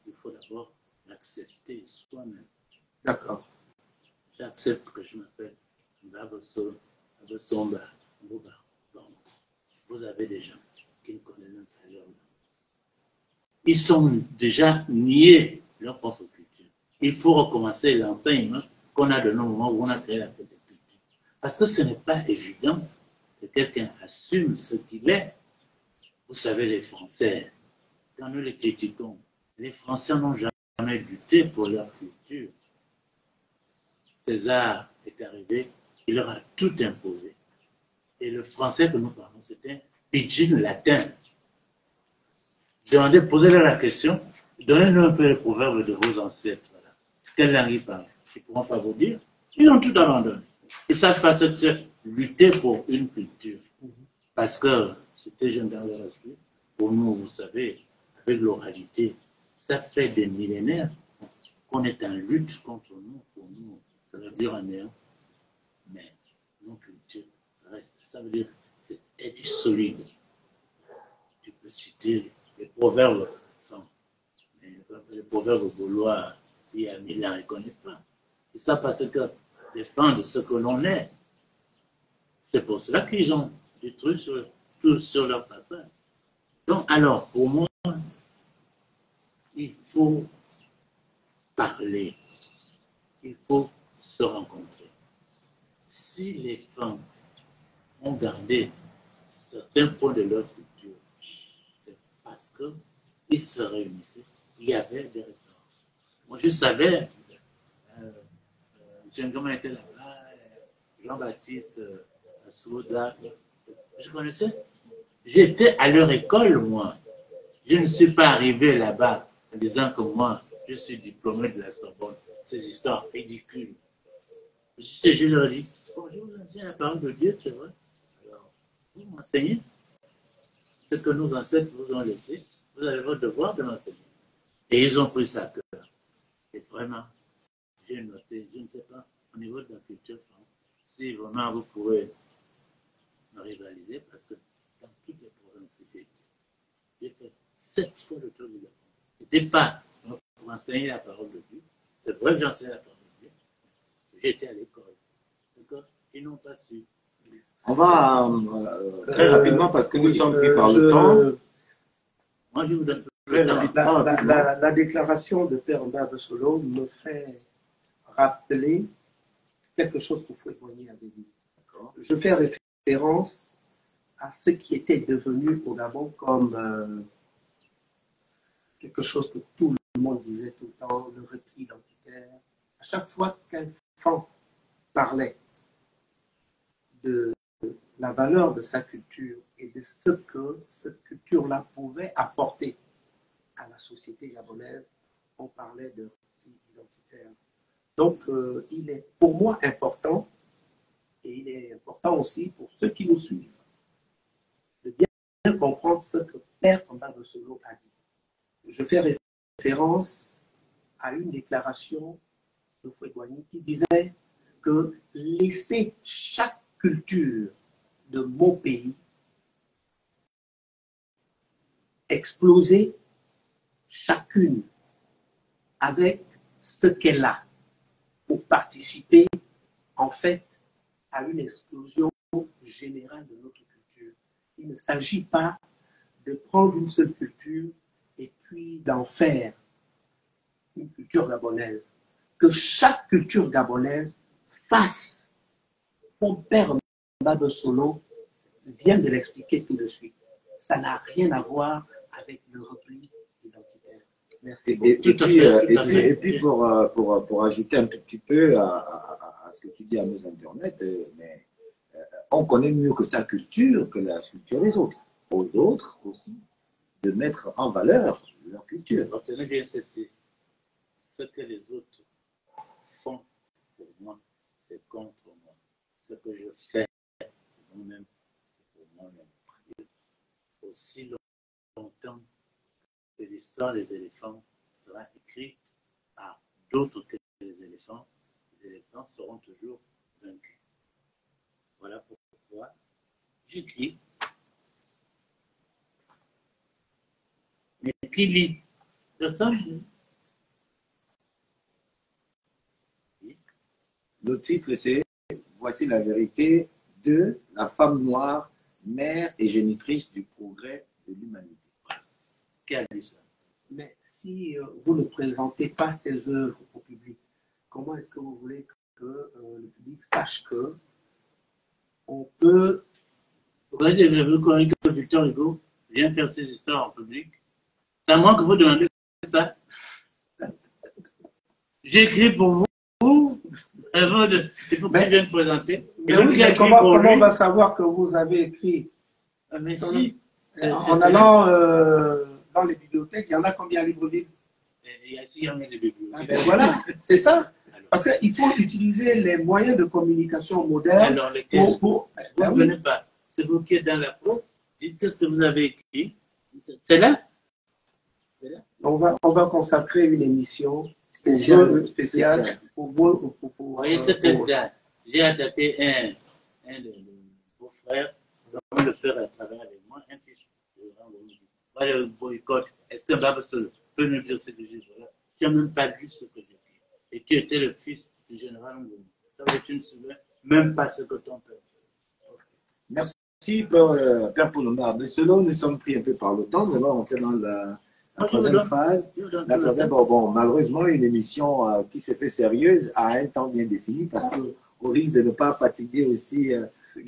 il faut d'abord l'accepter soi-même. D'accord. J'accepte que je m'appelle Babosomba Mbuba. Donc, vous avez des gens qui ne connaissent l'intérieur. Ils ont déjà nié leur propre culture. Il faut recommencer l'enseignement qu'on a donné au moment où on a créé la fête des cultures. Parce que ce n'est pas évident que quelqu'un assume ce qu'il est. Vous savez, les Français, quand nous les critiquons, les Français n'ont jamais lutté pour leur culture. César est arrivé, il leur a tout imposé. Et le français que nous parlons, c'était pidgin latin. Posez-leur la question, donnez-nous un peu les proverbes de vos ancêtres. Voilà. Quelle langue ils parlent? Ils ne pourront pas vous dire. Ils ont tout abandonné. Ils ne savent pas lutter pour une culture. Parce que c'était jeune dans leur esprit. Pour nous, vous savez, avec l'oralité, ça fait des millénaires qu'on est en lutte contre nous, pour nous réduire en néant. Mais nos cultures restent. Ça veut dire que c'était du solide. Tu peux citer les proverbes, les proverbes gaulois, ils ne les reconnaissent pas. Et ça parce que défendent ce que l'on est. C'est pour cela qu'ils ont des trucs sur leur passage. Donc, alors, pour moi, il faut parler, il faut se rencontrer. Si les femmes ont gardé certains points de leur culture, c'est parce qu'ils se réunissaient, il y avait des références. Moi, je savais, M. Ngoma était là-bas, Jean-Baptiste Souda, je connaissais. J'étais à leur école, moi. Je ne suis pas arrivé là-bas en disant que moi, je suis diplômé de la Sorbonne. Ces histoires ridicules. Je leur dis, bon, je vous enseigne la parole de Dieu, c'est vrai. Alors, vous m'enseignez ce que nos ancêtres vous ont laissé. Vous avez votre devoir de m'enseigner. Et ils ont pris ça à cœur. Et vraiment, j'ai noté, je ne sais pas, au niveau de la culture, si vraiment vous pourrez me rivaliser, parce que dans toutes les provinces, j'ai fait 7 fois le tour du Gabon. Ce n'était pas pour enseigner la parole de Dieu. C'est vrai que j'enseignais la parole de Dieu. J'étais à l'école. C'est qu'ils n'ont pas su. On va très rapidement, parce que nous sommes pris par le temps. Moi, je vous donne la déclaration de Père Mbaba Solo me fait rappeler quelque chose que Fouet-Boigny avait dit. Je fais référence à ce qui était devenu au Gabon comme quelque chose que tout le monde disait tout le temps, le repli identitaire. À chaque fois qu'un enfant parlait de la valeur de sa culture et de ce que cette culture-là pouvait apporter à la société gabonaise, on parlait de repli identitaire. Donc, il est pour moi important, et il est important aussi pour ceux qui nous suivent, de bien comprendre ce que Père Mbaba Solo a dit. Je fais référence à une déclaration de Fouet-Boigny qui disait que laisser chaque culture de mon pays exploser chacune avec ce qu'elle a pour participer en fait à une explosion générale de notre culture. Il ne s'agit pas de prendre une seule culture et puis d'en faire une culture gabonaise. Que chaque culture gabonaise fasse, mon père Mbaba Solo vient de l'expliquer tout de suite. Ça n'a rien à voir avec le repli identitaire. Merci beaucoup. Et puis pour ajouter un tout petit peu à ce que tu dis à nos internautes, mais on connaît mieux que sa culture que la culture des autres. Aux autres aussi de mettre en valeur leur culture. Retenez bien ceci. Ce que les autres font pour moi, c'est contre moi. Ce que je fais pour moi-même, c'est pour moi-même. Aussi longtemps que l'histoire des éléphants sera écrite par d'autres que les éléphants seront toujours vaincus. Voilà pourquoi j'écris. Mais qui lit? Personne. Le titre, c'est « Voici la vérité de la femme noire, mère et génitrice du progrès de l'humanité ». Qui a lu ça? Mais si vous ne présentez pas ces œuvres au public, comment est-ce que vous voulez que le public sache que on peut... Vous voyez, vous connaissez que Victor Hugo vient faire ses histoires en public. C'est à moi que vous demandez ça. J'écris pour vous. Il faut qu'il vienne présenter. Mais comment on va savoir que vous avez écrit? Mais si. En allant dans les bibliothèques, il y en a combien de livres vides? Il y a des bibliothèques. Ben voilà, c'est ça. Parce qu'il faut utiliser les moyens de communication modernes. Alors, lesquels vous ne venez pas. C'est vous qui êtes dans la presse. Dites qu'est-ce que vous avez écrit. C'est là. On va consacrer une émission spéciale pour vous. Vous voyez cette date. J'ai attaqué un de vos frères, vraiment le faire à travers avec moi, un fils. Voilà le boycott. Est-ce que Mbaba Solo peut nous dire ce que j'ai dit? Tu n'as même pas lu ce que j'ai dit. Et tu étais le fils du général Ngoumi. Ça veut dire que tu ne souviens même pas ce que ton père. Merci Merci, Père Poulouna. Mais selon nous sommes pris un peu par le temps, nous allons entrer dans la troisième phase. La troisième, bon, malheureusement, une émission qui s'est fait sérieuse a un temps bien défini parce qu'au risque de ne pas fatiguer aussi ceux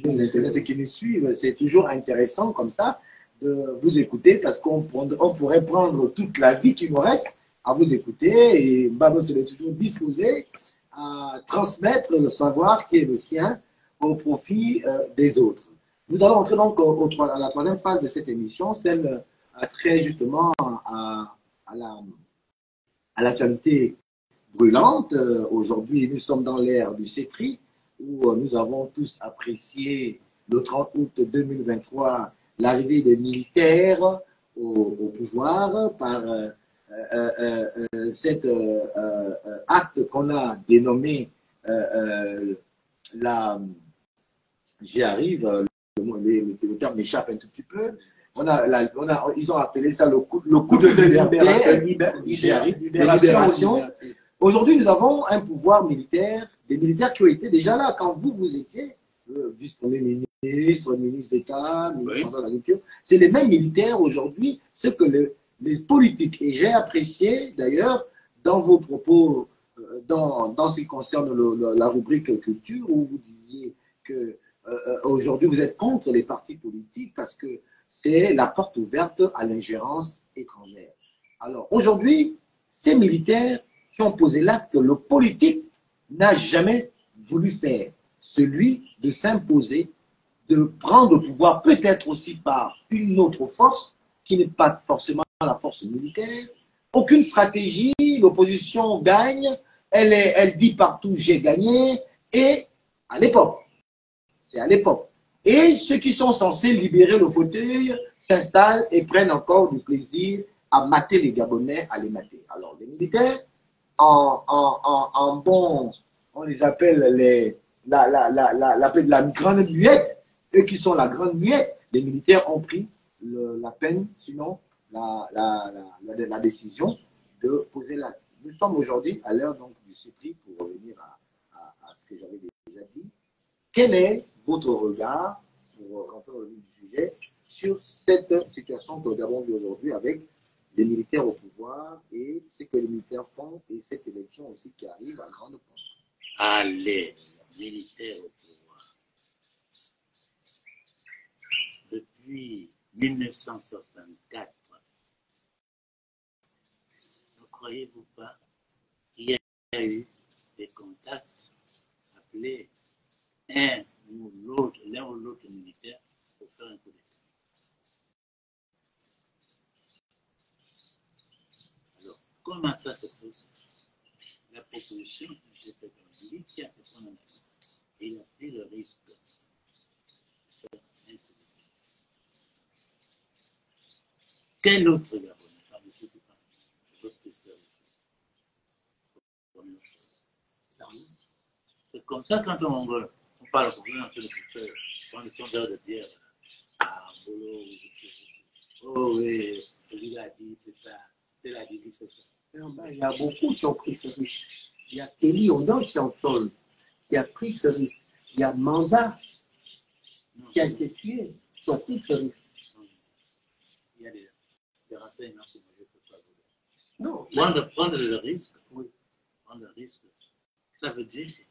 qui nous suivent, c'est toujours intéressant comme ça de vous écouter parce qu'on pourrait prendre toute la vie qui nous reste à vous écouter et Babo serait toujours disposé à transmettre le savoir qui est le sien au profit des autres. Nous allons entrer donc à la troisième phase de cette émission, celle très justement à l'actualité brûlante. Aujourd'hui, nous sommes dans l'ère du CETRI, où nous avons tous apprécié le 30 août 2023 l'arrivée des militaires au pouvoir par cet acte qu'on a dénommé j'y arrive, le terme m'échappe un tout petit peu. Ils ont appelé ça le coup de libération. Aujourd'hui, nous avons un pouvoir militaire, des militaires qui ont été déjà là quand vous étiez vice-premier ministre, ministre d'État, ministre de l'Agriculture. C'est les mêmes militaires aujourd'hui, ce que les politiques, et j'ai apprécié d'ailleurs dans vos propos, dans ce qui concerne la rubrique culture, où vous disiez que aujourd'hui vous êtes contre les partis politiques parce que c'est la porte ouverte à l'ingérence étrangère. Alors aujourd'hui, ces militaires qui ont posé l'acte, le politique n'a jamais voulu faire, celui de s'imposer, de prendre le pouvoir peut-être aussi par une autre force qui n'est pas forcément la force militaire. Aucune stratégie, l'opposition gagne, elle dit partout j'ai gagné, et à l'époque, c'est à l'époque. Et ceux qui sont censés libérer le fauteuil s'installent et prennent encore du plaisir à mater les Gabonais, à les mater. Alors les militaires, en bon, on les appelle la grande muette, eux qui sont la grande muette, les militaires ont pris la peine, sinon la décision de poser la... Nous sommes aujourd'hui à l'heure donc du CETRI, pour revenir à ce que j'avais déjà dit. Quel est votre regard, pour rentrer au vif du sujet, sur cette situation que nous avons vue aujourd'hui avec les militaires au pouvoir et ce que les militaires font et cette élection aussi qui arrive à grande pompe? Allez, militaires au pouvoir. Depuis 1964, ne croyez-vous pas qu'il y a eu des contacts appelés l'un ou l'autre militaire pour faire un coup d'État? Alors, comment ça se fait? La proposition a été faite en Libye, qui a fait son analyse. Et il a pris le risque de faire un coup d'État. Quel autre Gabonais parmi ceux qui parlent de votre question? C'est comme ça quand on parle pour un peu de culture, quand ils sont d'heure de bière, Bolo, oh oui, lui a dit, c'est ça, c'est la dit, c'est ça. Il y a beaucoup qui ont pris ce risque. Il y a Kelly Ondon qui a pris ce risque. Il y a Manda qui a été tué, qui ont pris ce risque. Il y a des renseignements que je ne peux pas vous Non. Prendre le risque, oui. Prendre le risque, ça veut dire que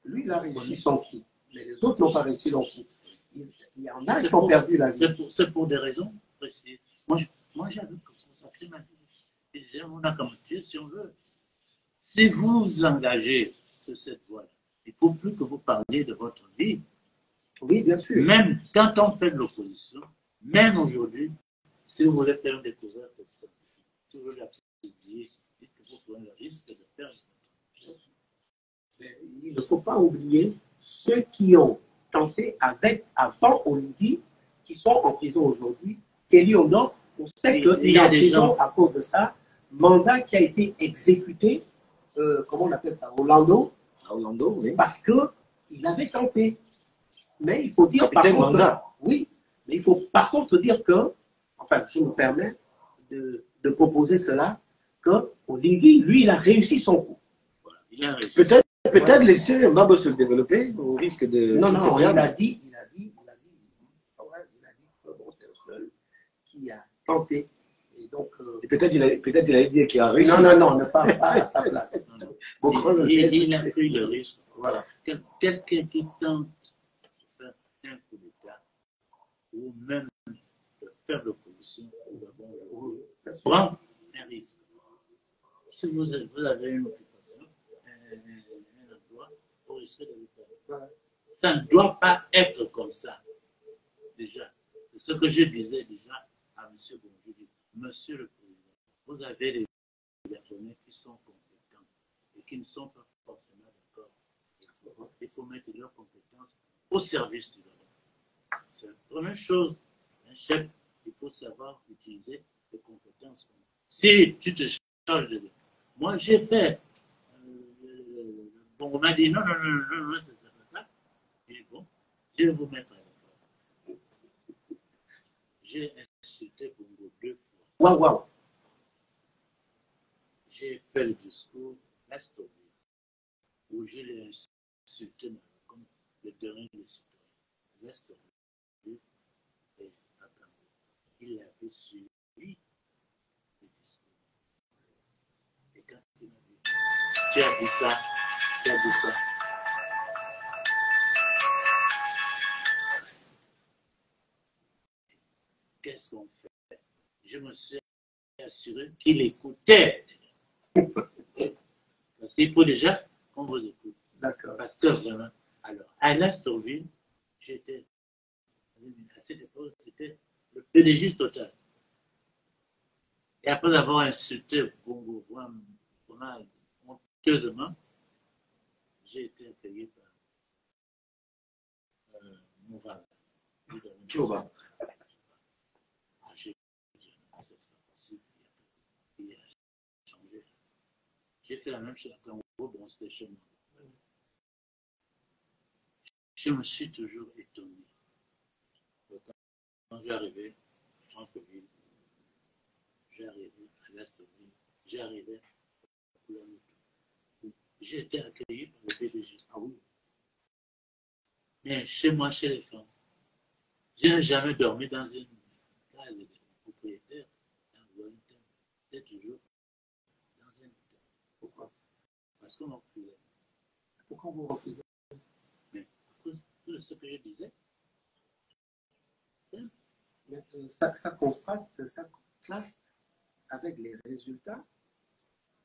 lui, il a réussi son coup, mais les autres n'ont pas réussi leur coup. Il y en a qui ont perdu la vie. C'est pour des raisons précises. Moi j'avais consacré ma vie. Et j'ai mon accompagné si on veut. Si vous vous engagez sur cette voie, il ne faut plus que vous parliez de votre vie. Oui, bien sûr. Même quand on fait de l'opposition, même aujourd'hui, si vous voulez faire une découverte scientifique, si vous voulez la publier, dites que vous prenez le risque de faire. Il ne faut pas oublier ceux qui ont tenté avant Olivier, qui sont en prison aujourd'hui. Kelly Ondon, on sait qu'il est en prison à cause de ça. Mandat qui a été exécuté, comment on appelle ça, Orlando, oui. Parce qu'il avait tenté. Mais il faut dire par contre, oui, mais il faut par contre dire que, enfin, je me permets de proposer cela, que Olivier, lui, il a réussi son coup. Voilà, peut-être laisser Mabo se développer au risque de... Non, il a dit, tenter. Et donc, Et peut-être il a dit qu'il a réussi. non, non, non, ne parle pas à sa place. Non, non. Il a pris le risque. Voilà. Quelqu'un qui tente de faire un coup d'État ou même de faire l'opposition, prend un risque. Si vous avez une occupation, un emploi, vous risquez de le faire. Ça ne doit pas être comme ça. Déjà, c'est ce que je disais déjà à M. Bonjour. Monsieur le Président, vous avez des Gabonais qui sont compétents et qui ne sont pas forcément d'accord. Il faut mettre leurs compétences au service du Gabon. C'est la première chose. Un chef, il faut savoir utiliser ses compétences. Si tu te charges de... Moi, j'ai fait... bon, on m'a dit non, non, non, non, non, c'est ça. J'ai dit bon, je vais vous mettre à l'école. J'ai insulté Bongo 2 fois. Waouh, waouh. J'ai fait le discours Astori, où je l'ai insulté comme le dernier des citoyens. Astori et Akambo. Il avait suivi le discours. Et quand il m'a dit, tu as dit ça, tu as dit ça. Qu'est-ce qu'on fait? Je me suis assuré qu'il écoutait. Parce qu'il faut déjà qu'on vous écoute. D'accord. Parce que vraiment, alors, à l'Astorville, j'étais, à cette époque, c'était le PDG total. Et après avoir insulté Bongo vraiment honteusement, j'ai été accueilli par Mouval. Kyoba. J'ai dit, c'est pas possible, il a changé. J'ai fait la même chose quand bon, c'était chez moi. Je me suis toujours étonné. Quand j'ai arrivé à Franceville, j'ai arrivé à l'Astorville, j'ai arrivé à Coulanou. J'ai été accueilli par le PDG. Ah oui. Mais chez moi, chez les femmes, je n'ai jamais dormi dans une case de propriétaire, dans Wellington. C'est toujours dans un hôtel. Pourquoi? Parce qu'on m'a refusé. Pourquoi vous refusez? Mais à cause de ce que je disais, ça contraste, ça contraste avec les résultats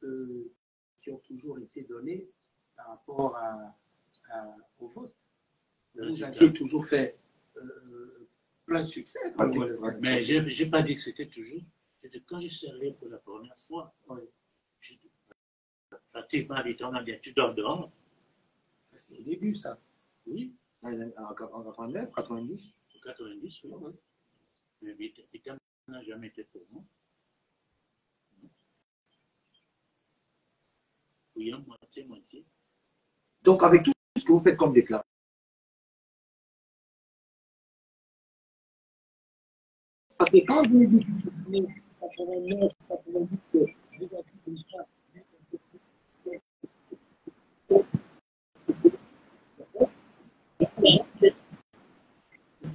qui ont toujours été donnés par rapport au vote. Vous aviez toujours fait plein de succès. Mais je n'ai pas dit que c'était toujours. C'était quand je suis arrivé pour la première fois. Oui. Pratiquement, on m'a dit, tu dors dehors. C'est au début, ça. Oui. En 89, 90. En 90, oui. Oui. Mais Vitam n'a jamais été pour moi. Oui, moitié. Donc, avec tout ce que vous faites comme déclaration, parce que quand vous dites 89, 90, que vous avez déjà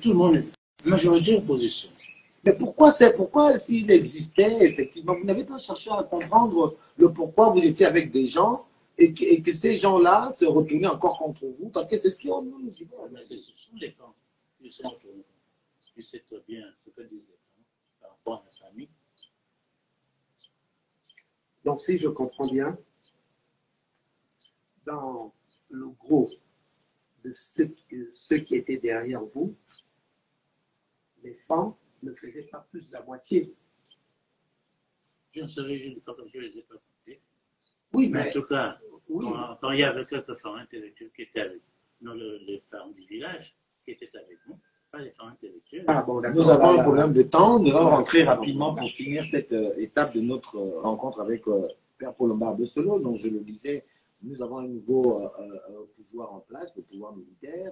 tout le monde est majorité opposition. mais pourquoi s'il existait, effectivement, vous n'avez pas cherché à comprendre le pourquoi vous étiez avec des gens et que ces gens-là se retournaient encore contre vous, parce que c'est ce qu'on nous dit. Mais ce sont les femmes qui sont retournées. Tu sais très bien ce que disent les femmes par rapport à la famille. Donc, si je comprends bien, dans le gros de ceux qui étaient derrière vous, les femmes ne faisaient pas plus de la moitié. Je ne savais pas que je les ai pas comptés. Oui, Mais en mais tout cas, oui. quand il y avait quelques femmes intellectuelles qui étaient avec nous, les femmes du village qui étaient avec nous, pas les femmes intellectuelles. Ah bon, Nous d'accord. avons un problème de temps. Nous allons rentrer rapidement pour finir cette étape de notre rencontre avec Père Paul Lombard de Solo. Donc, je le disais, nous avons un nouveau pouvoir en place, le pouvoir militaire.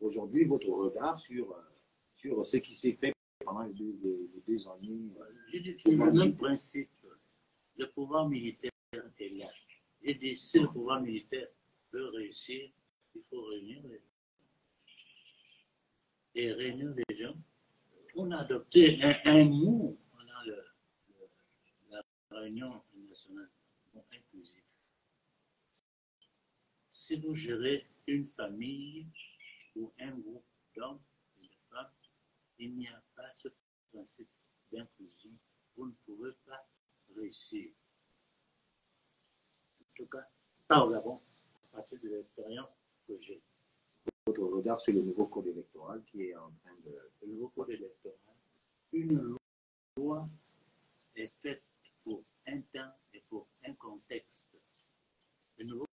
Aujourd'hui, votre regard sur ce qui s'est fait pendant les deux années. Je dis toujours le même principe. Le pouvoir militaire est là. J'ai dit, si le pouvoir militaire veut réussir, il faut réunir les gens. Et réunir les gens, on a adopté un mot. On a réunion nationale inclusive. Si vous gérez une famille ou un groupe d'hommes et de femmes, il n'y a pas ce principe d'inclusion, vous ne pouvez pas réussir. En tout cas, ça, nous avons à partir de l'expérience que j'ai. Votre regard sur le nouveau code électoral qui est en train de... Le nouveau code électoral, une loi est faite pour un temps et pour un contexte. Le nouveau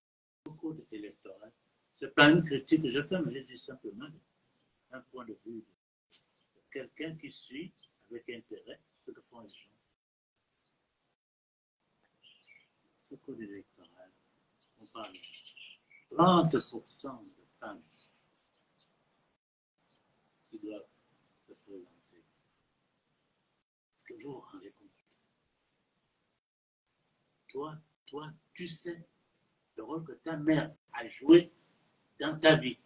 code électoral, c'est pas une critique que je fais, mais je dis simplement un point de vue de quelqu'un qui suit avec intérêt ce que font les gens. Le code électoral, on parle de 30% de femmes qui doivent se présenter. Est-ce que vous vous rendez compte? Toi, tu sais le rôle que ta mère a joué dans ta vie.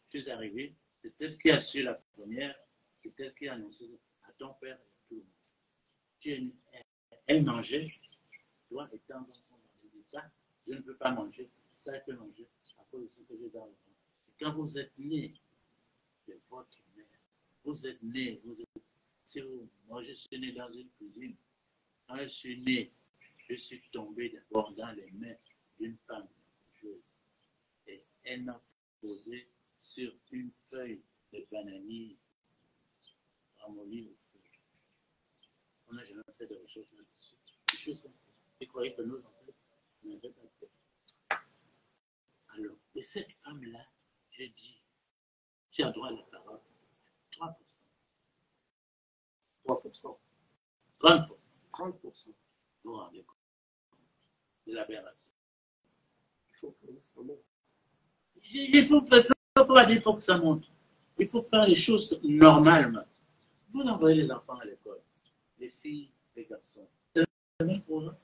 Tu es arrivé, c'est elle qui a su la première, c'est elle qui a annoncé à ton père et à tout le monde. Elle mangeait, toi étant dans son mari, dit ça, je ne peux pas manger, ça elle peut manger à cause de ce que j'ai dans le ventre. Et quand vous êtes né de votre mère, vous êtes né, moi je suis né dans une cuisine, quand je suis né, je suis tombé d'abord dans les mains d'une femme joueuse. Et elle m'a posé sur une feuille de bananier ramollie au feu. On n'a jamais fait de recherche là-dessus. Des choses comme ça. Je croyais que nos ancêtres n'avaient pas fait. Alors, et cette femme-là, j'ai dit, tu as droit à la parole. 3%. 3%. 30%. 30%. Vous vous rendez compte de l'aberration. Il faut que ça monte. Il faut pas dire que ça monte. Il faut faire les choses normalement. Vous envoyez les enfants à l'école, les filles, les garçons. C'est le même problème.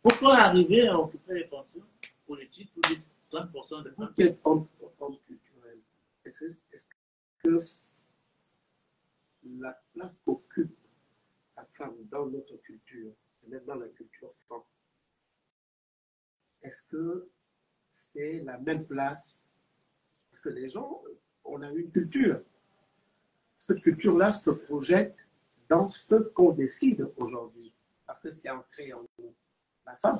Pourquoi arriver à occuper les fonctions politiques pour 30% de femmes? Vous qui êtes homme culturel, est-ce que la place qu'occupe la femme dans notre culture, et même dans la culture femme, est-ce que c'est la même place? Parce que les gens, on a une culture. Cette culture-là se projette dans ce qu'on décide aujourd'hui. Parce que c'est ancré en nous. La femme,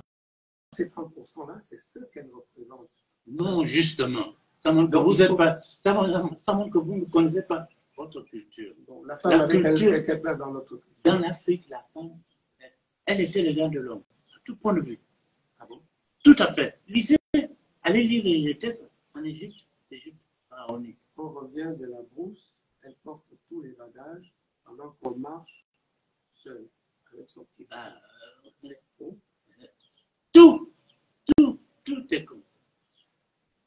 ces 30%-là, c'est ce qu'elle représente. Non, justement. Ça montre que vous êtes pas, ça montre que vous ne connaissez pas votre culture. Donc, la femme avait quelle place dans notre culture? Dans l'Afrique, la femme, elle était l'égale de l'homme, à tout point de vue. Ah bon? Tout à fait. Lisez, allez lire les textes en Égypte, pharaonique. On revient de la brousse, elle porte tous les bagages pendant qu'on marche seul, avec son petit Tout est comme ça.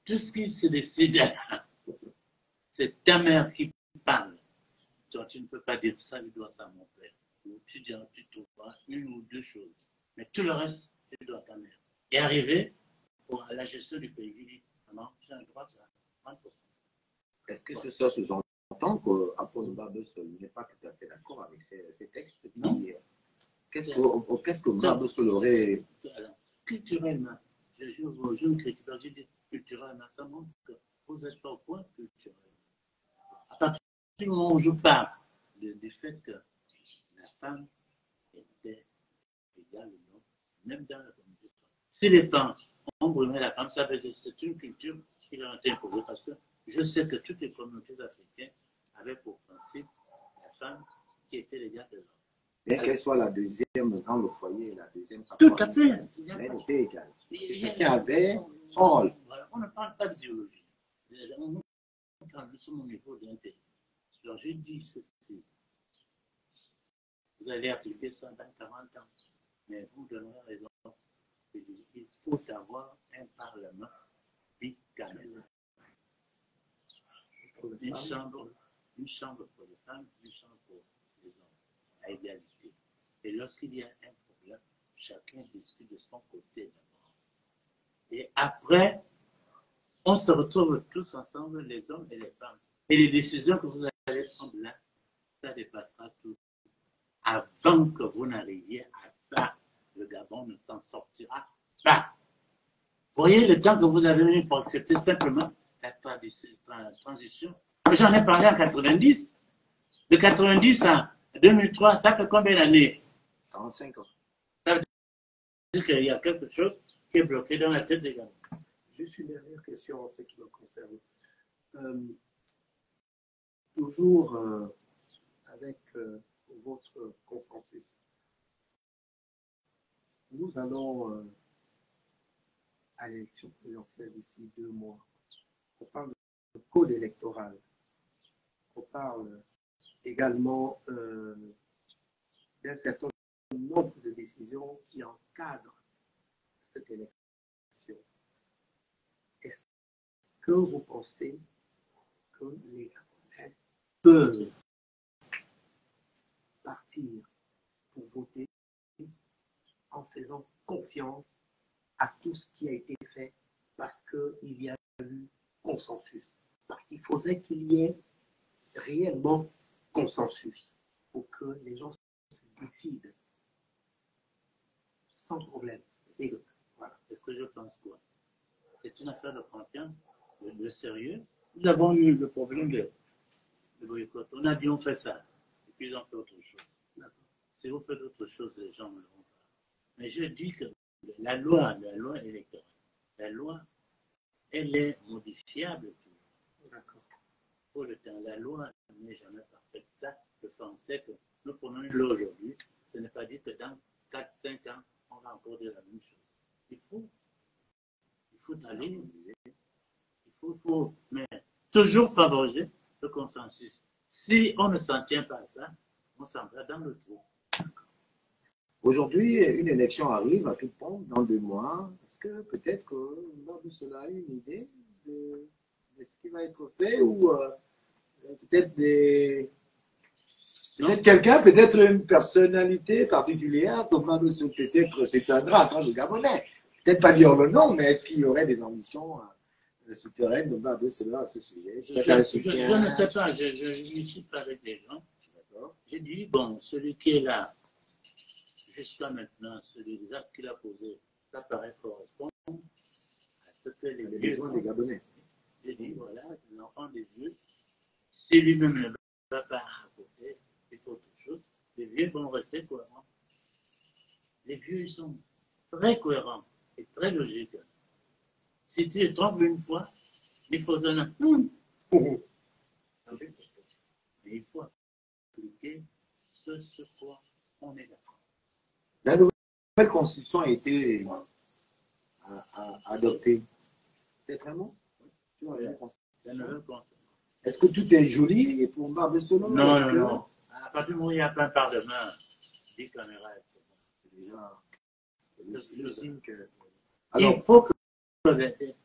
Tout ce qui se décide, c'est ta mère qui parle. Toi, tu ne peux pas dire ça, je dois ça à mon père. Ou tu trouveras une ou deux choses. Mais tout le reste, tu dois à ta mère. Et arriver à la gestion du pays, non, tu as le droit à 30%. Est-ce que ça sous-entend qu'Apollo Babesol n'est pas tout à fait d'accord avec ces textes? Non. Qu'est-ce que Babesol aurait... Alors, culturellement, je ne critique pas, je dis culturellement, ça montre que vous n'êtes pas au point culturel. À partir du moment où je parle du fait que la femme était égale au homme, même dans la communauté. Si les femmes ont brûlé la femme, ça veut dire que c'est une culture qui leur a été imposée parce que je sais que toutes les communautés africaines avaient pour principe la femme qui était l'égale de l'homme. Bien qu'elle soit la deuxième dans le foyer, la deuxième tout à fait. Mais elle était égale. Chacun avait son rôle. Voilà, on ne parle pas d'idéologie. On parle sur mon niveau d'intérêt. Alors je dis ceci. Vous allez appliquer ça dans 40 ans. Mais vous donnerez raison. Il faut avoir un parlement bicaméral. Une chambre pour les femmes, une chambre pour les hommes, à égalité. Et lorsqu'il y a un problème, chacun discute de son côté d'abord. Et après, on se retrouve tous ensemble, les hommes et les femmes. Et les décisions que vous allez prendre là, ça dépassera tout. Avant que vous n'arriviez à ça, le Gabon ne s'en sortira pas. Voyez le temps que vous avez mis pour accepter simplement la transition. J'en ai parlé en 90. De 90 à 2003, ça fait combien d'années? 45 ans. Ça veut dire qu'il y a quelque chose qui est bloqué dans la tête des Gabonais. Juste une dernière question en ce qui me concerne. Toujours avec votre consensus, nous allons à l'élection présidentielle d'ici 2 mois. On parle de code électoral. On parle également d'un certain nombre de décisions qui encadrent cette élection. Est-ce que vous pensez que les Gabonais peuvent partir pour voter en faisant confiance à tout ce qui a été fait parce qu'il y a eu consensus? Parce qu'il faudrait qu'il y ait réellement consensus pour que les gens se décident sans problème. Et voilà. Est-ce que je pense quoi? C'est une affaire de confiance, de sérieux. Nous avons eu le problème de boycott. On a dit on fait ça, et puis ils ont fait autre chose. Si vous faites autre chose, les gens ne le font pas. Mais je dis que la loi électorale, la loi, elle est modifiable. D'accord. Pour le temps, la loi n'est jamais parfaite. Ça, je pensais que nous prenons une loi aujourd'hui, ce n'est pas dit que dans 4-5 ans, on va encore dire la même chose. Il faut aller, il faut, mais toujours favoriser le consensus. Si on ne s'en tient pas à ça, on s'en va dans le trou. Aujourd'hui, une élection arrive à tout point dans 2 mois. Est-ce que peut-être que Mbambe Solo a une idée de ce qui va être fait ou peut-être quelqu'un, peut-être une personnalité particulière, comme Mbambe Solo, peut-être c'est un grand de Gabonais. Peut-être pas dire le nom, mais est-ce qu'il y aurait des ambitions souterraines de Mbambe Solo à ce sujet? Je ne sais pas, je ne suis pas avec les gens. J'ai dit, bon, celui qui est là, jusqu'à maintenant, les actes qu'il a posés, ça paraît correspondre à ce que les besoins des Gabonais. J'ai dit, voilà, c'est l'enfant des vieux. Si lui-même ne va pas à côté, il faut autre chose. Les vieux vont rester cohérents. Les vieux, ils sont très cohérents et très logiques. Si tu te trompes une fois, il faut donner mais il faut appliquer ce sur quoi on est d'accord. La nouvelle constitution a été adoptée. C'est vraiment? La nouvelle constitution. Est-ce que tout est joli et pour Mbambe Solo? Non. À partir du moment où il y a plein par demain, dit qu'on ira. C'est déjà le signe que. Alors, il faut que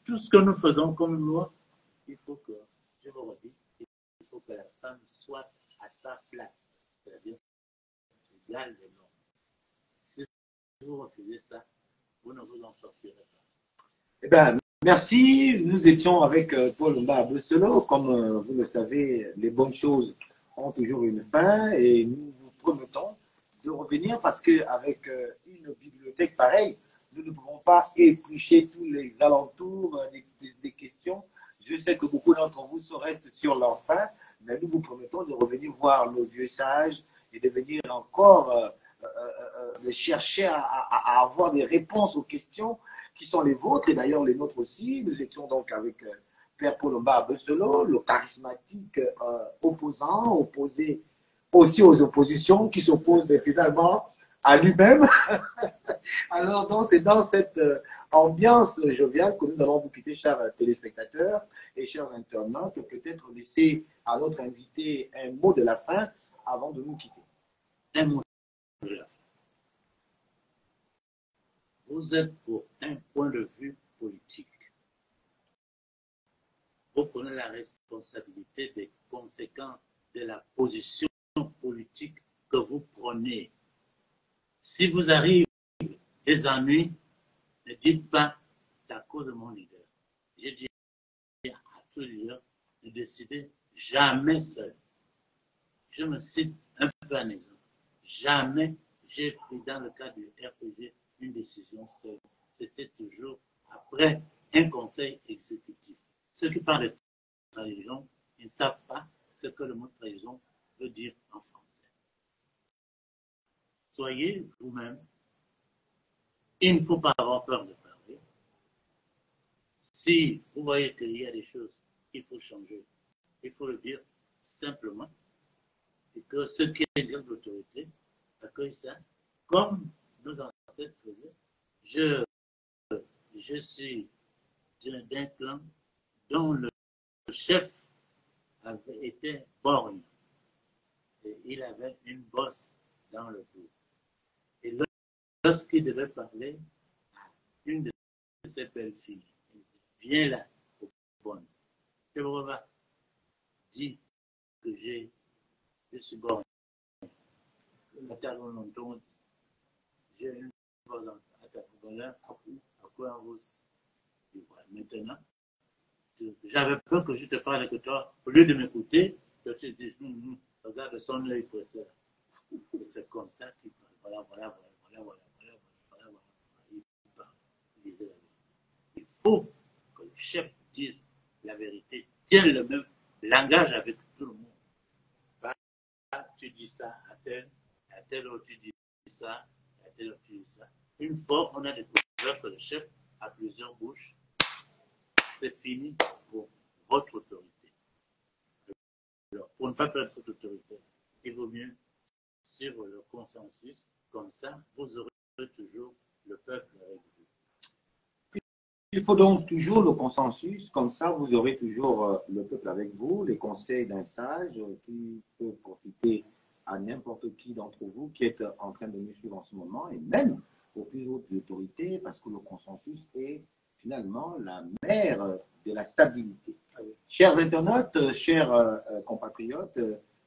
tout ce que nous faisons comme loi, il faut que, je vous redis, il faut que la femme soit à sa place, c'est-à-dire égale de l'homme. Si vous refusez ça, vous ne vous en sortirez pas. Eh bien, merci. Nous étions avec Paul Mbambe Solo. Comme vous le savez, les bonnes choses ont toujours une fin et nous vous promettons de revenir parce qu'avec une bibliothèque pareille, nous ne pouvons pas éplucher tous les alentours des questions. Je sais que beaucoup d'entre vous se restent sur leur faim, mais nous vous promettons de revenir voir nos vieux sages et de venir encore chercher à avoir des réponses aux questions qui sont les vôtres et d'ailleurs les nôtres aussi. Nous étions donc avec Père Paul Mbambe Solo, le charismatique opposant, opposé aussi aux oppositions, qui s'opposent finalement à lui-même. Alors, donc, c'est dans cette ambiance joviale que nous allons vous quitter, chers téléspectateurs et chers internautes, peut-être laisser à notre invité un mot de la fin avant de nous quitter. Un mot de la fin. Vous êtes pour un point de vue politique. Vous prenez la responsabilité des conséquences de la position politique que vous prenez. Si vous arrivez des ennuis, ne dites pas c'est à cause de mon leader. J'ai dit à tout leader ne décidez jamais seul. Je me cite un peu un exemple. Jamais j'ai pris dans le cas du RPG une décision seule. C'était toujours après un conseil exécutif. Ceux qui parlent de trahison, ils ne savent pas ce que le mot trahison veut dire en français. Soyez vous-même. Il ne faut pas avoir peur de parler. Si vous voyez qu'il y a des choses qu'il faut changer, il faut le dire simplement et que ceux qui exercent l'autorité accueillent ça comme nos ancêtres faisaient. Je suis d'un clan dont le chef avait été borgne et il avait une bosse dans le dos. Et lorsqu'il devait parler à une de ses belles filles, il dit, viens là, au bon. Je vous revois, dis que je suis borgne. J'ai une bosse à ta valeur, à quoi en rose. Maintenant, j'avais peur que je te parle que toi, au lieu de m'écouter, je te dis, regarde son œil précédent. C'est comme ça qu'il parle. Voilà. Il parle. Il disait la vérité. Il faut que le chef dise la vérité, tienne le même langage avec tout le monde. Pas, tu dis ça à tel autre tu dis ça, à tel autre tu dis ça. Une fois on a découvert que le chef a plusieurs bouches, c'est fini pour votre autorité. Alors, pour ne pas perdre cette autorité, il vaut mieux suivre le consensus, comme ça, vous aurez toujours le peuple avec vous. Il faut donc toujours le consensus, comme ça vous aurez toujours le peuple avec vous, les conseils d'un sage qui peut profiter à n'importe qui d'entre vous qui est en train de nous suivre en ce moment, et même aux plus hautes autorités, parce que le consensus est finalement la mère de la stabilité. Chers internautes, chers compatriotes,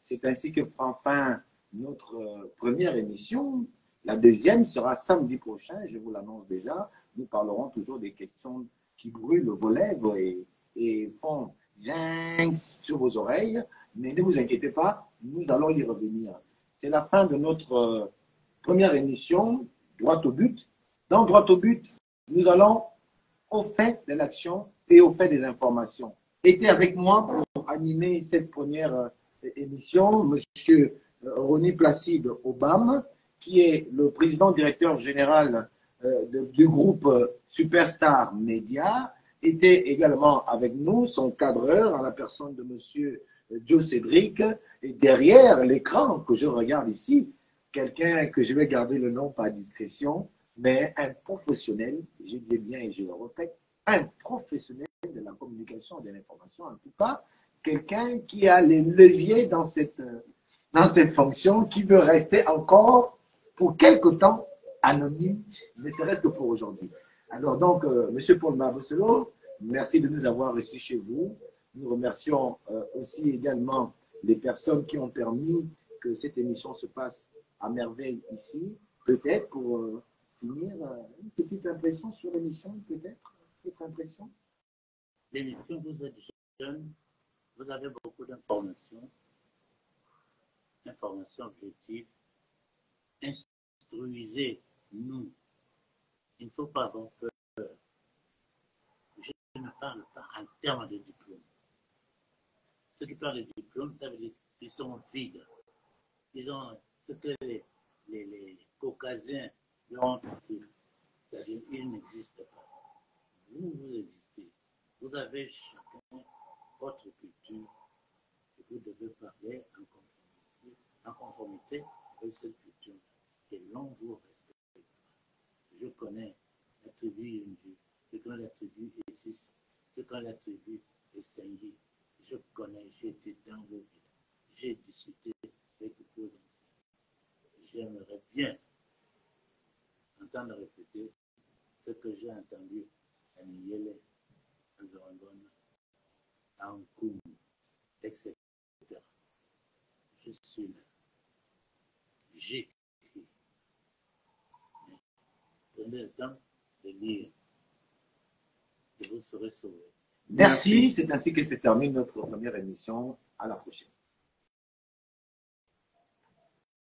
c'est ainsi que prend fin notre première émission. La deuxième sera samedi prochain, je vous l'annonce déjà. Nous parlerons toujours des questions qui brûlent vos lèvres et font zinc sur vos oreilles, mais ne vous inquiétez pas, nous allons y revenir. C'est la fin de notre première émission, Droit au but. Dans Droit au but, nous allons au fait de l'action et au fait des informations. Était avec moi pour animer cette première émission, M. Ronnie Placide Obama, qui est le président directeur général du groupe Superstar Media, était également avec nous, son cadreur, en la personne de M. Joe Cédric, et derrière l'écran que je regarde ici, quelqu'un que je vais garder le nom par discrétion, mais un professionnel, je dis bien et je le répète, un professionnel de la communication et de l'information, en tout cas, quelqu'un qui a les leviers dans cette fonction, qui veut rester encore pour quelque temps anonyme, ne serait-ce que pour aujourd'hui. Alors donc, M. Paul Maboselo, merci de nous avoir reçus chez vous. Nous remercions aussi également les personnes qui ont permis que cette émission se passe à merveille ici. Peut-être pour finir, une petite impression sur l'émission, peut-être, petite impression. L'émission, vous êtes jeune, vous avez beaucoup d'informations objectives. Instruisez-nous. Il ne faut pas avoir peur. Je ne parle pas en termes de diplôme. Ceux qui parlent de diplôme, ça veut dire qu'ils sont vides. Ils ont ce que les Caucasiens leur ont appris. C'est-à-dire qu'ils n'existent pas. Vous existez. Vous avez chacun votre culture et vous devez parler en conformité avec cette culture. Et l'on vous respecte. Je connais la tribu Yunji, je connais la tribu Essis, je connais la tribu Essengi. Je connais, j'ai été dans vos vies. J'ai discuté avec vos anciens. J'aimerais bien entendre répéter ce que j'ai entendu à Niyele, à Zorangona, à Nkoum, etc. Je suis là. J'écris. Prenez le temps de lire et vous serez sauvés. Merci, c'est ainsi que se termine notre première émission. À la prochaine.